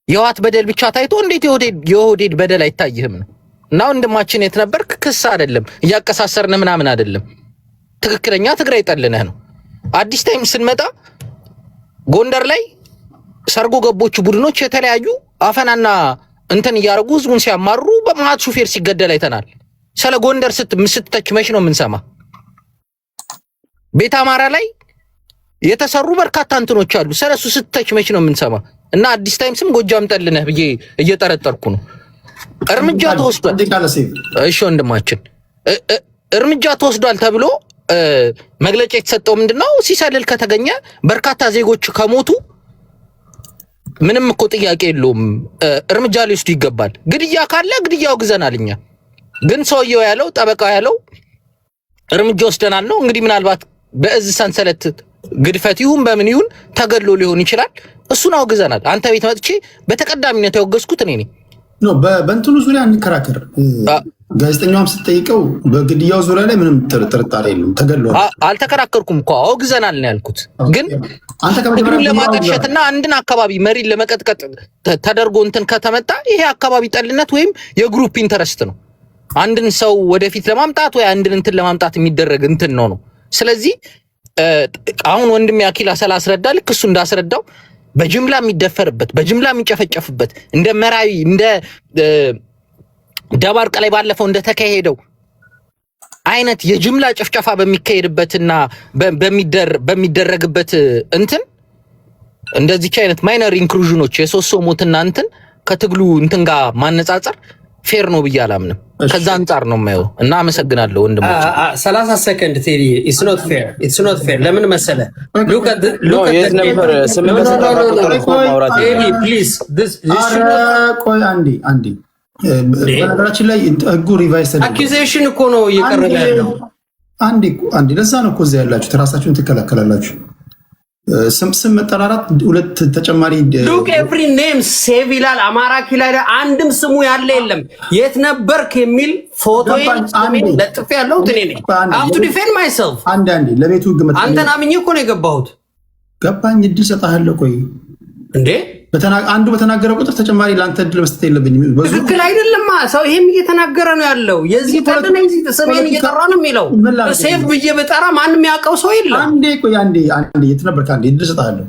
የህወሓት በደል ብቻ ታይቶ እንዴት የኦህዴድ በደል አይታይህም ነው? እና ወንድማችን የት ነበርክ? ክስ አይደለም እያቀሳሰርነ ምናምን አይደለም። ትክክለኛ ትግራይ ጠልነህ ነው። አዲስ ታይም ስንመጣ ጎንደር ላይ ሰርጎ ገቦች ቡድኖች የተለያዩ አፈናና እንትን እያረጉ ህዝቡን ሲያማሩ በመሀት ሹፌር ሲገደል አይተናል። ስለ ጎንደር ስትተች መች ነው የምንሰማ? ቤት አማራ ላይ የተሰሩ በርካታ እንትኖች አሉ። ስለሱ ስትተች መች ነው የምንሰማ? እና አዲስ ታይም ስም ጎጃም ጠልነህ ብዬ እየጠረጠርኩ ነው። እርምጃ ተወስዷል። እሺ ወንድማችን እርምጃ ተወስዷል ተብሎ መግለጫ የተሰጠው ምንድነው? ሲሰልል ከተገኘ በርካታ ዜጎች ከሞቱ ምንም እኮ ጥያቄ የለውም፣ እርምጃ ሊወስዱ ይገባል። ግድያ ካለ ግድያው ግዘናል። እኛ ግን ሰውየው ያለው ጠበቃው ያለው እርምጃ ወስደናል ነው። እንግዲህ ምናልባት በእዝ ሰንሰለት ግድፈት ይሁን በምን ይሁን ተገድሎ ሊሆን ይችላል። እሱን አውግዘናል። አንተ ቤት መጥቼ በተቀዳሚነት ያወገዝኩት እኔ ነኝ። ኖ በእንትኑ ዙሪያ እንከራከር። ጋዜጠኛውም ስትጠይቀው በግድያው ዙሪያ ላይ ምንም ጥርጣሬ የለም፣ ተገድሏል። አልተከራከርኩም እኮ አውግዘናል ነው ያልኩት። ግን ትግሉን ለማጠልሸትና አንድን አካባቢ መሪን ለመቀጥቀጥ ተደርጎ እንትን ከተመጣ ይሄ አካባቢ ጠልነት ወይም የግሩፕ ኢንተረስት ነው። አንድን ሰው ወደፊት ለማምጣት ወይ አንድን እንትን ለማምጣት የሚደረግ እንትን ነው። ስለዚህ አሁን ወንድሜ አኪላ ስላስረዳ ልክ እሱ እንዳስረዳው በጅምላ የሚደፈርበት በጅምላ የሚጨፈጨፍበት እንደ መራዊ እንደ ደባርቅ ላይ ባለፈው እንደተካሄደው አይነት የጅምላ ጭፍጨፋ በሚካሄድበትና በሚደረግበት እንትን እንደዚህ አይነት ማይነር ኢንክሉዥኖች የሶስት ሰው ሞትና እንትን ከትግሉ እንትን ጋር ማነጻጸር ፌር ነው ብዬ አላምንም። ከዛ አንጻር ነው የማየው እና አመሰግናለሁ ወንድሞች። 30 ሰከንድ ቴዲ ኢትስ ኖት ፌር ለምን መሰለ ሉክ አት ቆይ አንዴ በነገራችን ላይ ህጉ ሪቫይስ አኪዜሽን እኮ ነው እየቀረበ ያለው። አንዴ ለዛ ነው እኮ እዚያ ያላችሁ ራሳችሁን ትከላከላላችሁ። ስም መጠራራት ሁለት ተጨማሪ ሉክ ኤቭሪ ኔም ሴቭ ይላል። አማራ ኪላይ አንድም ስሙ ያለ የለም። የት ነበርክ የሚል ፎቶ ለጥፍ ያለው እኔ ነኝ። አም ቱ ዲፌንድ ማይሰልፍ። አንዴ ለቤቱ ህግ መጣ። አንተን አምኜ እኮ ነው የገባሁት። ገባኝ። እድል ሰጣለሁ። ቆይ እንዴ አንዱ በተናገረ ቁጥር ተጨማሪ ለአንተ እድል መስጠት የለብኝም። ትክክል አይደለም። ሰው ይሄም እየተናገረ ነው ያለው። የዚህ ተደነ የዚህ ስሜን እየጠራ ነው የሚለው። ሴፍ ብዬ በጠራ ማንም ያውቀው ሰው የለም። አንዴ የት ነበርክ? አንዴ እድል ሰጣለሁ።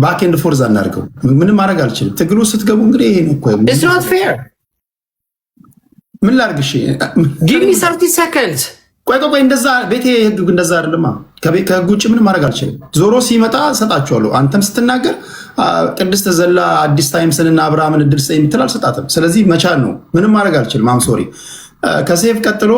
ባክ ኤንድ ፎርዝ አናድርገው። ምንም ማድረግ አልችልም። ትግሉ ስትገቡ እንግዲህ ይሄ ነው እኮ ኢትስ ኖት ፌር። ምን ላድርግ? እሺ ጊቭ ሚ 30 ሰከንድስ። ቆይ እንደዛ ቤቴ ህግ እንደዛ አይደለማ። ከህግ ውጭ ምንም ማድረግ አልችልም። ዞሮ ሲመጣ ሰጣችኋለሁ። አንተም ስትናገር ቅድስት ዘላ አዲስ ታይምስንና አብርሃምን እድል ሰጥ የምትል አልሰጣትም። ስለዚህ መቻል ነው። ምንም ማድረግ አልችልም። አም ሶሪ። ከሴፍ ቀጥሎ